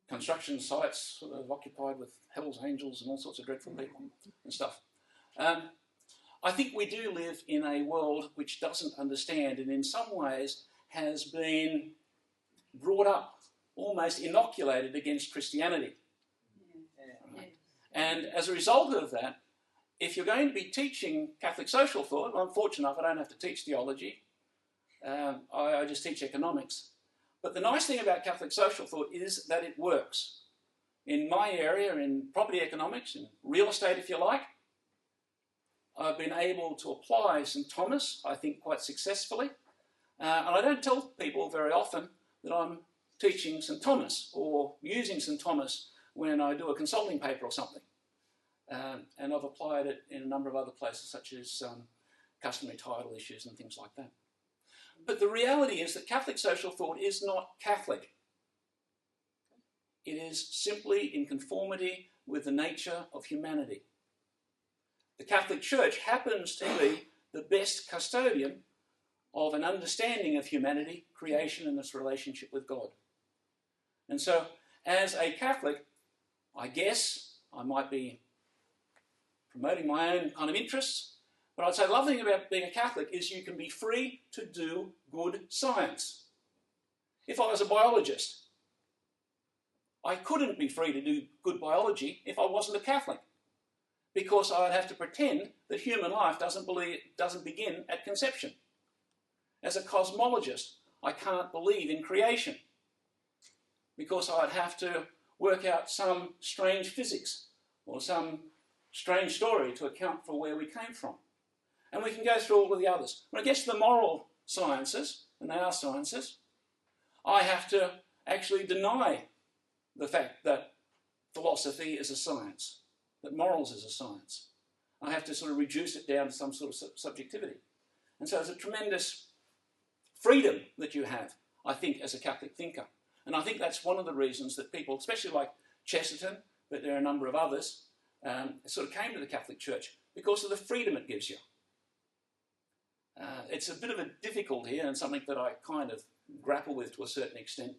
construction sites sort of occupied with Hell's Angels and all sorts of dreadful people and stuff. I think we do live in a world which doesn't understand and in some ways has been brought up, almost inoculated against Christianity. And as a result of that, if you're going to be teaching Catholic social thought, I'm fortunate enough I don't have to teach theology, I just teach economics. But the nice thing about Catholic social thought is that it works. In my area, in property economics, in real estate if you like, I've been able to apply St Thomas, I think, quite successfully. And I don't tell people very often that I'm teaching St Thomas or using St Thomas when I do a consulting paper or something. And I've applied it in a number of other places, such as customary title issues and things like that. But the reality is that Catholic social thought is not Catholic. It is simply in conformity with the nature of humanity. The Catholic Church happens to be the best custodian of an understanding of humanity, creation, and its relationship with God. And so, as a Catholic, I guess I might be promoting my own kind of interests, but I'd say the lovely thing about being a Catholic is you can be free to do good science. If I was a biologist, I couldn't be free to do good biology if I wasn't a Catholic, because I'd have to pretend that human life doesn't begin at conception. As a cosmologist, I can't believe in creation, because I'd have to work out some strange physics or some strange story to account for where we came from. And we can go through all of the others. When it gets to the moral sciences, and they are sciences, I have to actually deny the fact that philosophy is a science, that morals is a science. I have to sort of reduce it down to some sort of subjectivity. And so there's a tremendous freedom that you have, I think, as a Catholic thinker. And I think that's one of the reasons that people, especially like Chesterton, but there are a number of others, sort of came to the Catholic Church because of the freedom it gives you. It's a bit of a difficulty and something that I kind of grapple with to a certain extent.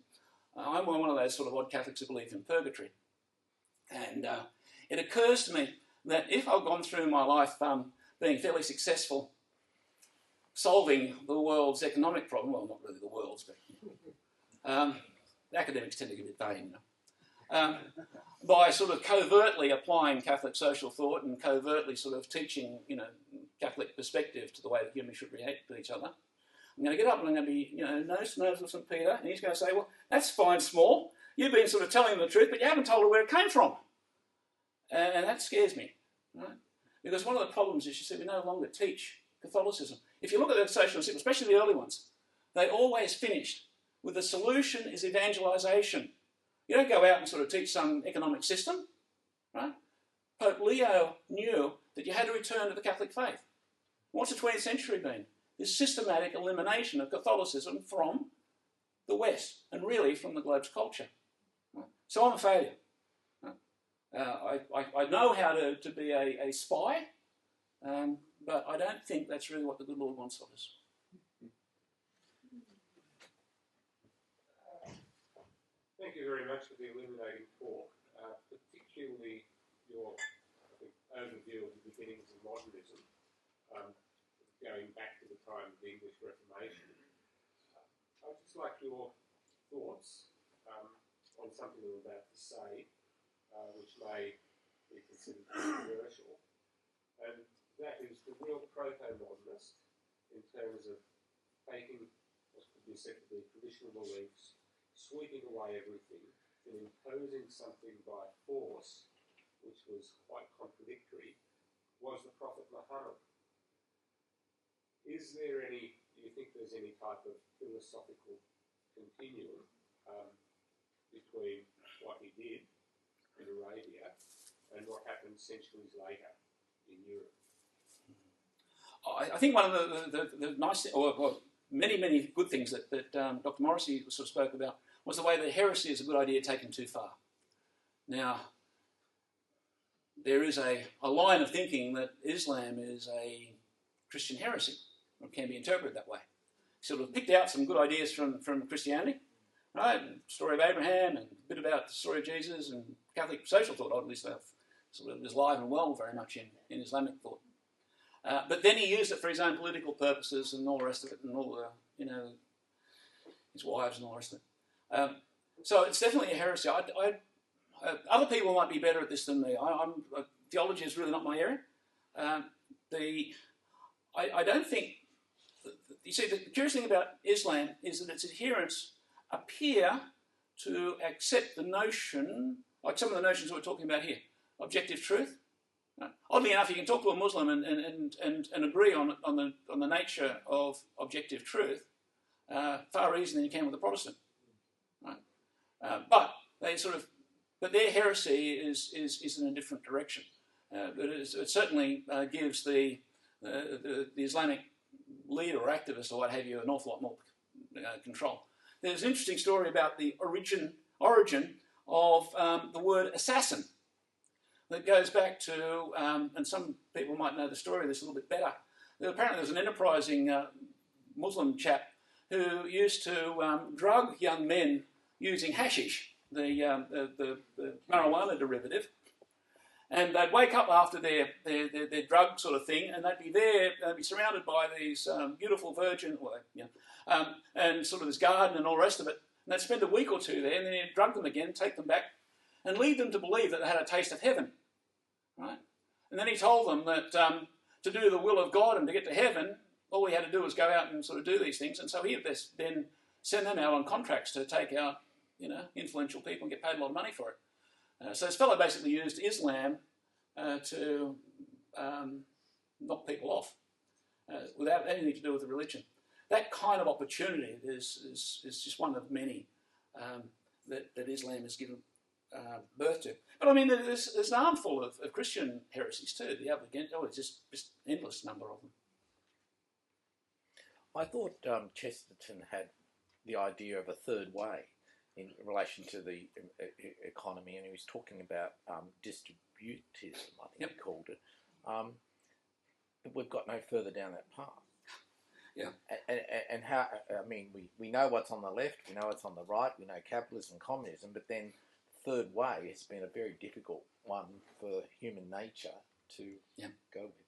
I'm one of those sort of odd Catholics who believe in purgatory. And it occurs to me that if I've gone through my life being fairly successful, solving the world's economic problem, well, not really the world's, but the academics tend to get a bit vain, by sort of covertly applying Catholic social thought and covertly sort of teaching, Catholic perspective to the way that humans should react to each other. I'm going to get up and I'm going to be, nose to nose with St Peter, and he's going to say, well, that's fine, small. You've been sort of telling him the truth, but you haven't told her where it came from. And that scares me, right? Because one of the problems is, you see, we no longer teach Catholicism. If you look at the social, especially the early ones, they always finished with the solution is evangelization. You don't go out and sort of teach some economic system, right? Pope Leo knew that you had to return to the Catholic faith. What's the 20th century been? This systematic elimination of Catholicism from the West, and really from the globe's culture. Right? So I'm a failure. I know how to be a spy, but I don't think that's really what the good Lord wants of us. Thank you very much for the illuminating talk, particularly your overview of the beginnings of modernism, going back to the time of the English Reformation. I'd just like your thoughts on something I'm about to say, which may be considered controversial, and that is the real proto-modernist in terms of taking what could be said to be traditional beliefs, sweeping away everything, and imposing something by force, which was quite contradictory, was the Prophet Muhammad. Is there any, do you think there's any type of philosophical continuum between what he did in Arabia and what happened centuries later in Europe? I think one of the nice things, or many good things that Dr. Morrissey sort of spoke about was the way that heresy is a good idea taken too far. Now, there is a line of thinking that Islam is a Christian heresy, or can be interpreted that way. Sort of picked out some good ideas from Christianity, right? Story of Abraham and a bit about the story of Jesus, and Catholic social thought, obviously, sort of is alive and well very much in Islamic thought. But then he used it for his own political purposes and all the rest of it, and all the, his wives and all the rest of it. So it's definitely a heresy. Other people might be better at this than me. Theology is really not my area. I don't think... You see, the curious thing about Islam is that its adherents appear to accept the notion, like some of the notions we're talking about here, objective truth, Oddly enough, you can talk to a Muslim and agree on the nature of objective truth far easier than you can with a Protestant. Right? But their heresy is in a different direction. It certainly gives the Islamic leader or activist or what have you an awful lot more control. There's an interesting story about the origin of the word assassin that goes back to, and some people might know the story of this a little bit better. Apparently there's an enterprising Muslim chap who used to drug young men using hashish, the marijuana derivative, and they'd wake up after their drug sort of thing, and they'd be surrounded by these beautiful virgin, and sort of this garden and all the rest of it, and they'd spend a week or two there, and then he'd drug them again, take them back, and lead them to believe that they had a taste of heaven, right? And then he told them that to do the will of God and to get to heaven, all he had to do was go out and sort of do these things, and so he'd then send them out on contracts to take out, influential people and get paid a lot of money for it. So this fellow basically used Islam to knock people off without anything to do with the religion. That kind of opportunity is just one of many that Islam has given birth to. But I mean, there's an armful of Christian heresies too. It's just endless number of them. I thought Chesterton had the idea of a third way in relation to the economy, and he was talking about distributism, I think he called it. But we've got no further down that path. Yeah. And how, I mean, we know what's on the left, we know what's on the right, we know capitalism, communism, but then third way has been a very difficult one for human nature to go with.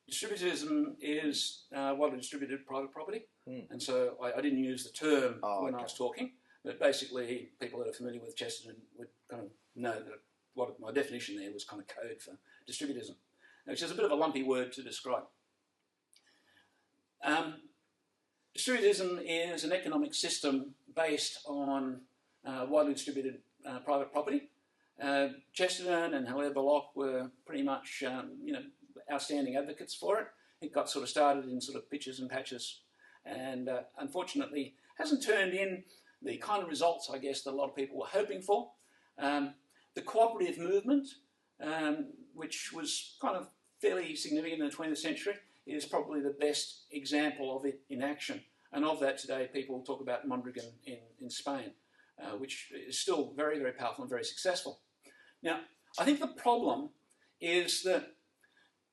Distributism is widely distributed private property, and so I didn't use the term when I was talking, but basically people that are familiar with Chesterton would kind of know that what my definition there was kind of code for distributism, which is a bit of a lumpy word to describe. Distributism is an economic system based on widely distributed private property. Chesterton and Hilaire Belloc were pretty much, outstanding advocates for it. It got sort of started in sort of pitches and patches, and unfortunately hasn't turned in the kind of results, I guess, that a lot of people were hoping for. The cooperative movement, which was kind of fairly significant in the 20th century, is probably the best example of it in action. And of that today, people talk about Mondragon in Spain, which is still very, very powerful and very successful. Now, I think the problem is that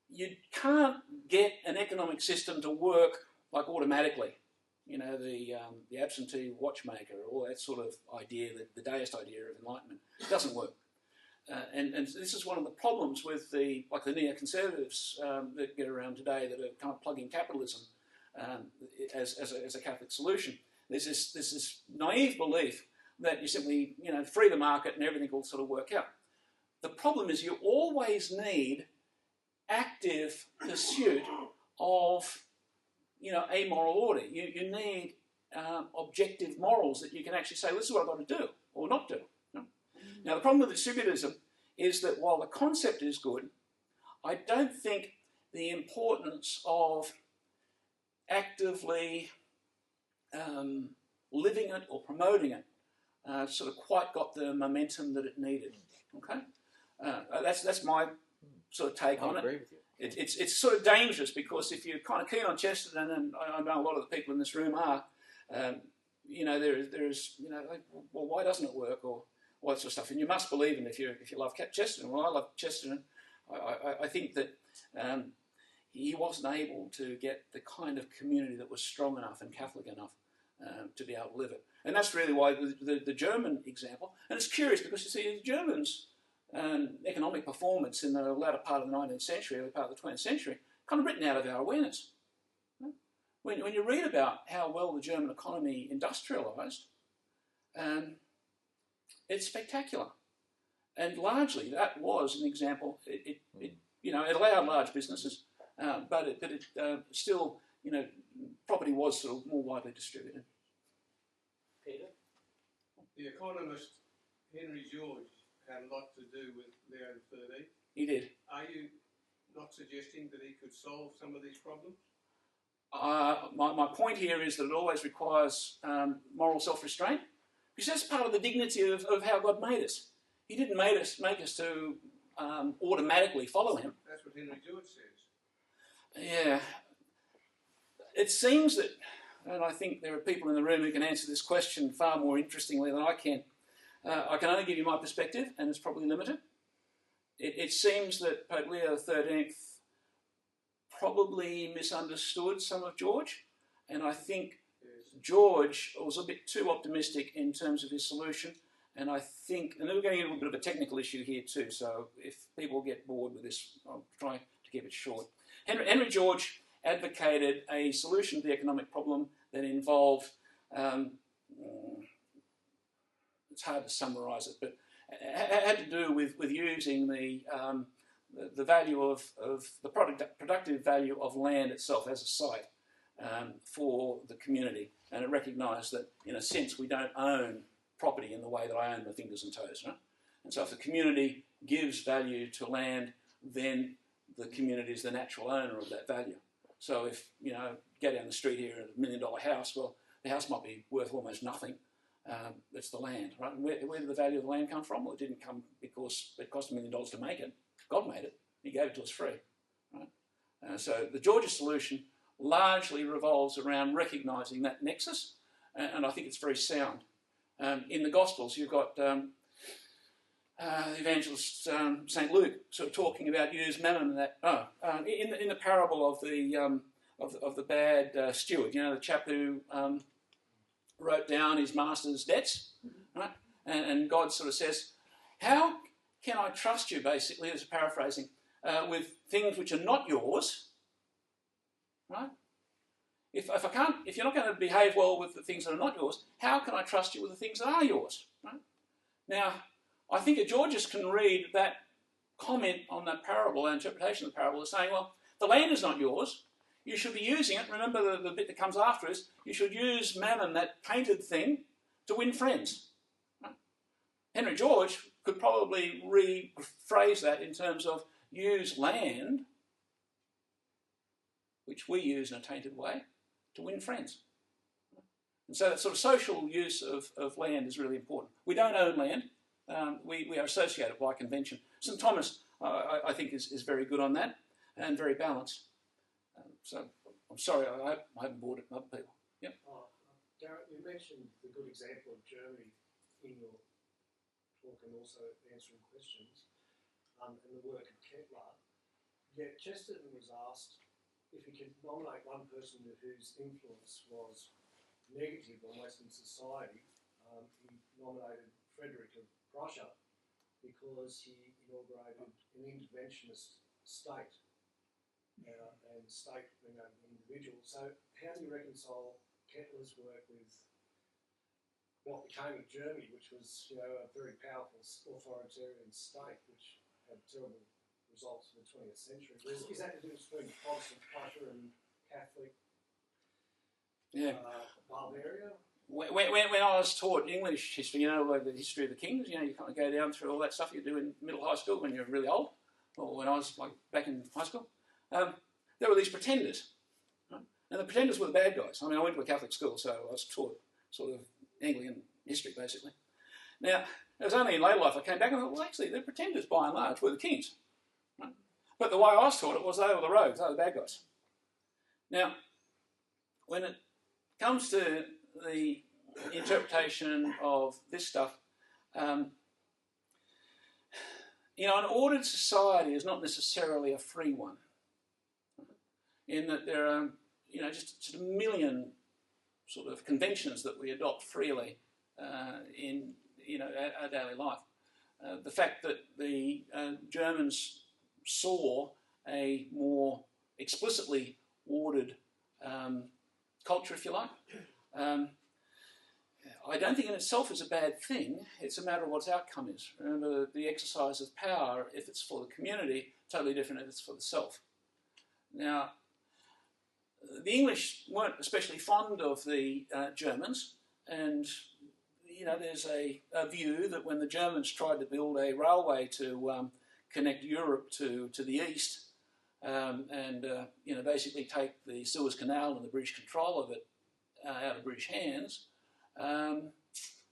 you can't get an economic system to work like automatically. The absentee watchmaker, all that sort of idea, the deist idea of enlightenment, it doesn't work. And this is one of the problems with the neoconservatives that get around today that are kind of plugging capitalism as a Catholic solution. There's this naive belief that you simply free the market and everything will sort of work out. The problem is you always need active pursuit of a moral order. You need objective morals that you can actually say, this is what I've got to do or not do. Now, the problem with distributism is that while the concept is good, I don't think the importance of actively living it or promoting it sort of quite got the momentum that it needed. Okay, that's my sort of take on it. I agree with you. It's sort of dangerous because if you're kind of keen on Chesterton, and I know a lot of the people in this room are, there's like, well, why doesn't it work, or all that sort of stuff, and you must believe in if you love Chesterton. Well, I love Chesterton. I think that he wasn't able to get the kind of community that was strong enough and Catholic enough to be able to live it, and that's really why the German example. And it's curious because you see the Germans. Economic performance in the latter part of the 19th century, early part of the 20th century, kind of written out of our awareness. When you read about how well the German economy industrialised, it's spectacular. And largely that was an example. It allowed large businesses, but it still, property was sort of more widely distributed. Peter? The economist Henry George had a lot to do with Leo XIII. He did. Are you not suggesting that he could solve some of these problems? My point here is that it always requires moral self-restraint, because that's part of the dignity of how God made us. He didn't make us to automatically follow him. That's what Henry George says. Yeah. It seems that, and I think there are people in the room who can answer this question far more interestingly than I can. I can only give you my perspective, and it's probably limited. It seems that Pope Leo XIII probably misunderstood some of George, and I think George was a bit too optimistic in terms of his solution, and I think, and we're getting a little bit of a technical issue here too, so if people get bored with this, I'll try to keep it short. Henry George advocated a solution to the economic problem that involved, it's hard to summarise it, but it had to do with using the value of the productive value of land itself as a site for the community, and it recognised that in a sense we don't own property in the way that I own my fingers and toes, right? And so if the community gives value to land, then the community is the natural owner of that value. So if, you know, go down the street here at $1 million house, well, the house might be worth almost nothing. It's the land, right? And where did the value of the land come from? Well, it didn't come because it cost $1 million to make it. God made it. He gave it to us free, right? So the Georgia solution largely revolves around recognising that nexus, and I think it's very sound. In the Gospels, you've got the evangelist St. Luke sort of talking about use mammon. In the parable of the bad steward, you know, the chap who wrote down his master's debts, right? And God sort of says, "How can I trust you?" Basically, this is paraphrasing, with things which are not yours, right? If you're not going to behave well with the things that are not yours, how can I trust you with the things that are yours? Right? Now, I think a Georgist can read that comment on that parable, and interpretation of the parable, as saying, well, the land is not yours. You should be using it. Remember the bit that comes after is, you should use mammon, that painted thing, to win friends. Right? Henry George could probably rephrase that in terms of use land, which we use in a tainted way, to win friends. And so that sort of social use of land is really important. We don't own land. We are associated by convention. St. Thomas, I think, is very good on that and very balanced. So I'm sorry, I haven't bored other people. Yep. Garrick, you mentioned the good example of Germany in your talk and also answering questions, and the work of Kepler. Yet Chesterton was asked if he could nominate one person whose influence was negative on Western society. He nominated Frederick of Prussia because he inaugurated an interventionist state, and state being an individual. So how do you reconcile Kepler's work with what became of Germany, which was, you know, a very powerful authoritarian state which had terrible results in the 20th century? Is that the difference between Protestant Prussia and Catholic Bavaria? When I was taught English history, you know, like the history of the kings, you know, you kind of go down through all that stuff you do in middle high school when you're really old, or when I was like back in high school. There were these pretenders, right? And the pretenders were the bad guys. I mean, I went to a Catholic school, so I was taught sort of Anglican history, basically. Now, it was only in later life I came back and I thought, well, actually, the pretenders, by and large, were the kings. Right? But the way I was taught it was they were the rogues, they were the bad guys. Now, when it comes to the interpretation of this stuff, you know, an ordered society is not necessarily a free one, in that there are, you know, just a million sort of conventions that we adopt freely in, you know, our daily life. The fact that the Germans saw a more explicitly ordered culture, if you like, I don't think in itself is a bad thing. It's a matter of what its outcome is. Remember, the exercise of power, if it's for the community, totally different if it's for the self. Now, the English weren't especially fond of the Germans, and there's a view that when the Germans tried to build a railway to connect Europe to the east, and basically take the Suez Canal and the British control of it out of British hands,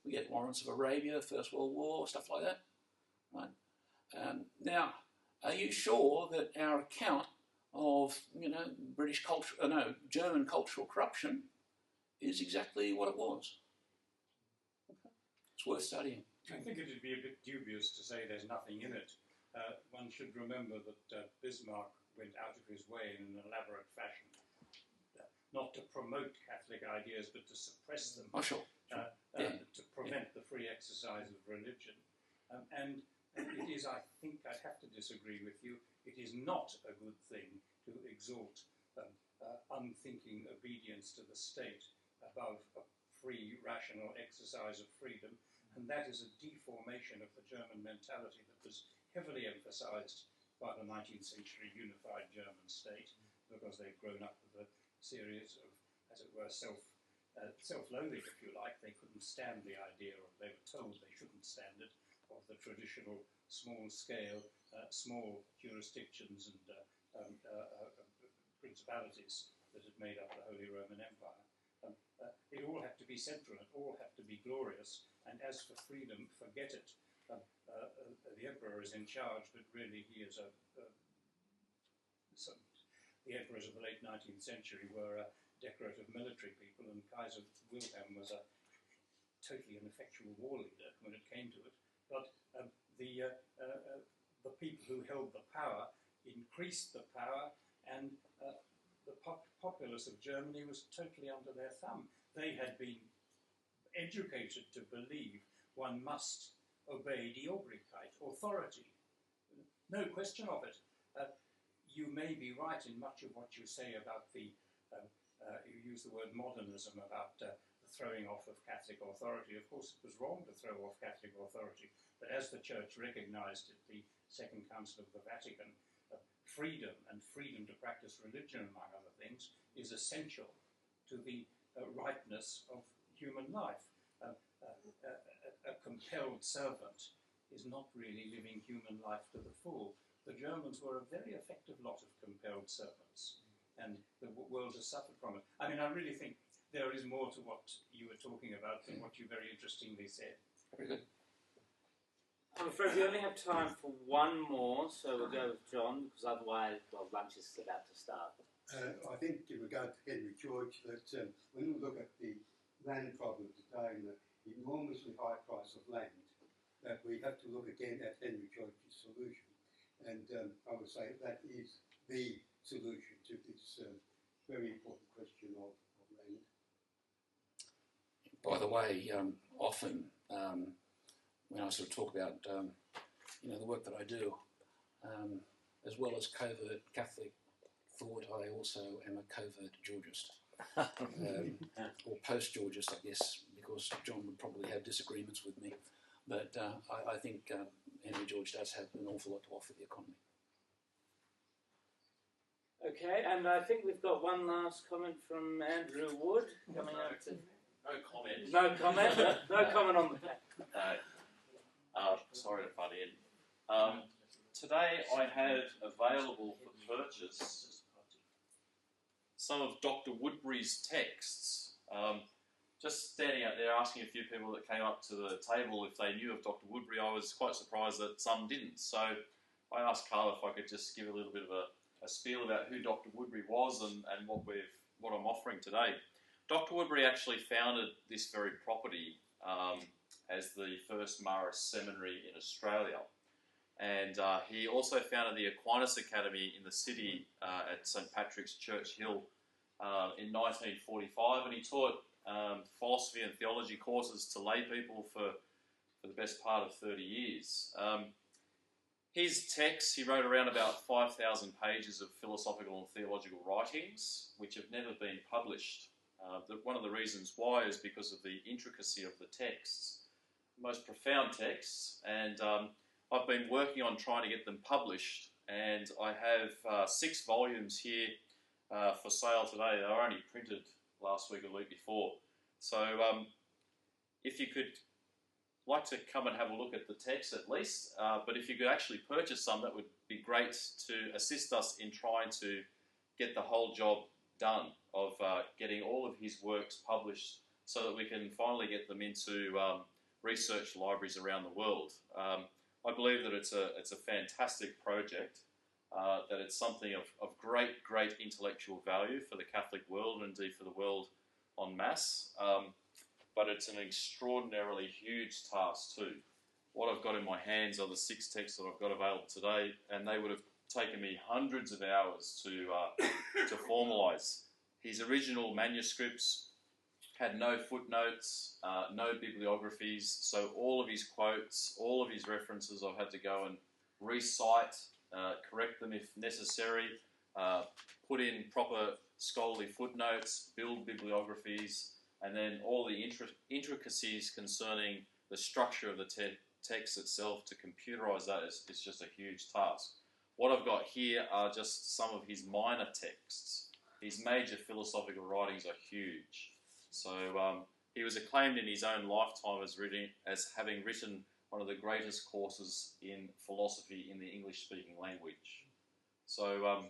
we get Lawrence of Arabia, First World War, stuff like that. Right? Now, are you sure that our account of German cultural corruption is exactly what it was? It's worth studying. I think it would be a bit dubious to say there's nothing in it. One should remember that Bismarck went out of his way in an elaborate fashion, not to promote Catholic ideas, but to suppress them, Oh, sure. to prevent the free exercise of religion. And it is, I think, I'd have to disagree with you, it is not a good thing to exalt unthinking obedience to the state above a free, rational exercise of freedom. And that is a deformation of the German mentality that was heavily emphasized by the 19th century unified German state, because they'd grown up with a series of, as it were, self-loathing, if you like. They couldn't stand the idea, or they were told they shouldn't stand it, of the traditional small-scale, small jurisdictions and principalities that had made up the Holy Roman Empire. It all had to be central, it all had to be glorious, and as for freedom, forget it. The emperor is in charge, but really he is the emperors of the late 19th century were decorative military people, and Kaiser Wilhelm was a totally ineffectual war leader when it came to it. But the people who held the power increased the power, and the populace of Germany was totally under their thumb. They had been educated to believe one must obey die Obrigkeit, authority. No question of it. You may be right in much of what you say about the, you use the word modernism, about the throwing off of Catholic authority. Of course, it was wrong to throw off Catholic authority, but as the Church recognised at the Second Council of the Vatican, freedom and freedom to practice religion, among other things, is essential to the rightness of human life. A compelled servant is not really living human life to the full. The Germans were a very effective lot of compelled servants, and the world has suffered from it. I mean, I really think there is more to what you were talking about than what you very interestingly said. Very good. I'm afraid we only have time for one more, so we'll go with John, because otherwise, well, lunch is about to start. I think in regard to Henry George, that when we look at the land problem today and the enormously high price of land, that we have to look again at Henry George's solution. And I would say that is the solution to this very important question of land. By the way, often when I sort of talk about the work that I do, as well as covert Catholic thought, I also am a covert Georgist, or post-Georgist, I guess, because John would probably have disagreements with me. But I think Henry George does have an awful lot to offer the economy. Okay, and I think we've got one last comment from Andrew Wood coming up to... No comment. No comment? No comment on the... Sorry to butt in. Today I had available for purchase some of Dr. Woodbury's texts. Just standing out there asking a few people that came up to the table if they knew of Dr. Woodbury, I was quite surprised that some didn't. So I asked Carl if I could just give a little bit of a spiel about who Dr. Woodbury was and what I'm offering today. Dr. Woodbury actually founded this very property as the first Marist seminary in Australia. And he also founded the Aquinas Academy in the city at St. Patrick's Church Hill in 1945, and he taught philosophy and theology courses to lay people for the best part of 30 years. His texts, he wrote around about 5,000 pages of philosophical and theological writings, which have never been published. One of the reasons why is because of the intricacy of the texts, most profound texts, and I've been working on trying to get them published, and I have 6 volumes here for sale today. They were only printed last week or the week before. So if you could like to come and have a look at the text at least, but if you could actually purchase some, that would be great to assist us in trying to get the whole job done of getting all of his works published so that we can finally get them into research libraries around the world. I believe that it's a fantastic project, that it's something of great intellectual value for the Catholic world and indeed for the world en masse. But it's an extraordinarily huge task too. What I've got in my hands are the 6 texts that I've got available today, and they would have taken me hundreds of hours to formalise. His original manuscripts had no footnotes, no bibliographies, so all of his quotes, all of his references I've had to go and recite, correct them if necessary, put in proper scholarly footnotes, build bibliographies, and then all the intricacies concerning the structure of the text itself, to computerise that is just a huge task. What I've got here are just some of his minor texts. His major philosophical writings are huge. So he was acclaimed in his own lifetime as having written one of the greatest courses in philosophy in the English-speaking language. So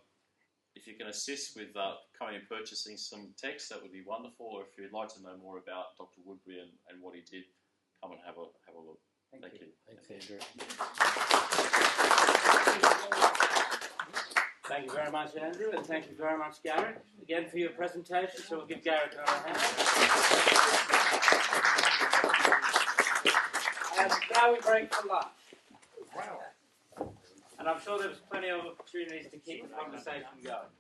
if you can assist with coming and purchasing some text, that would be wonderful. Or if you'd like to know more about Dr. Woodbury and what he did, come and have a look. Thank you. Thanks, Andrew. Thank you very much, Andrew, and thank you very much, Garrick, again for your presentation. So we'll give Garrick another hand. And now we break for lunch. Wow. And I'm sure there was plenty of opportunities to keep the conversation going.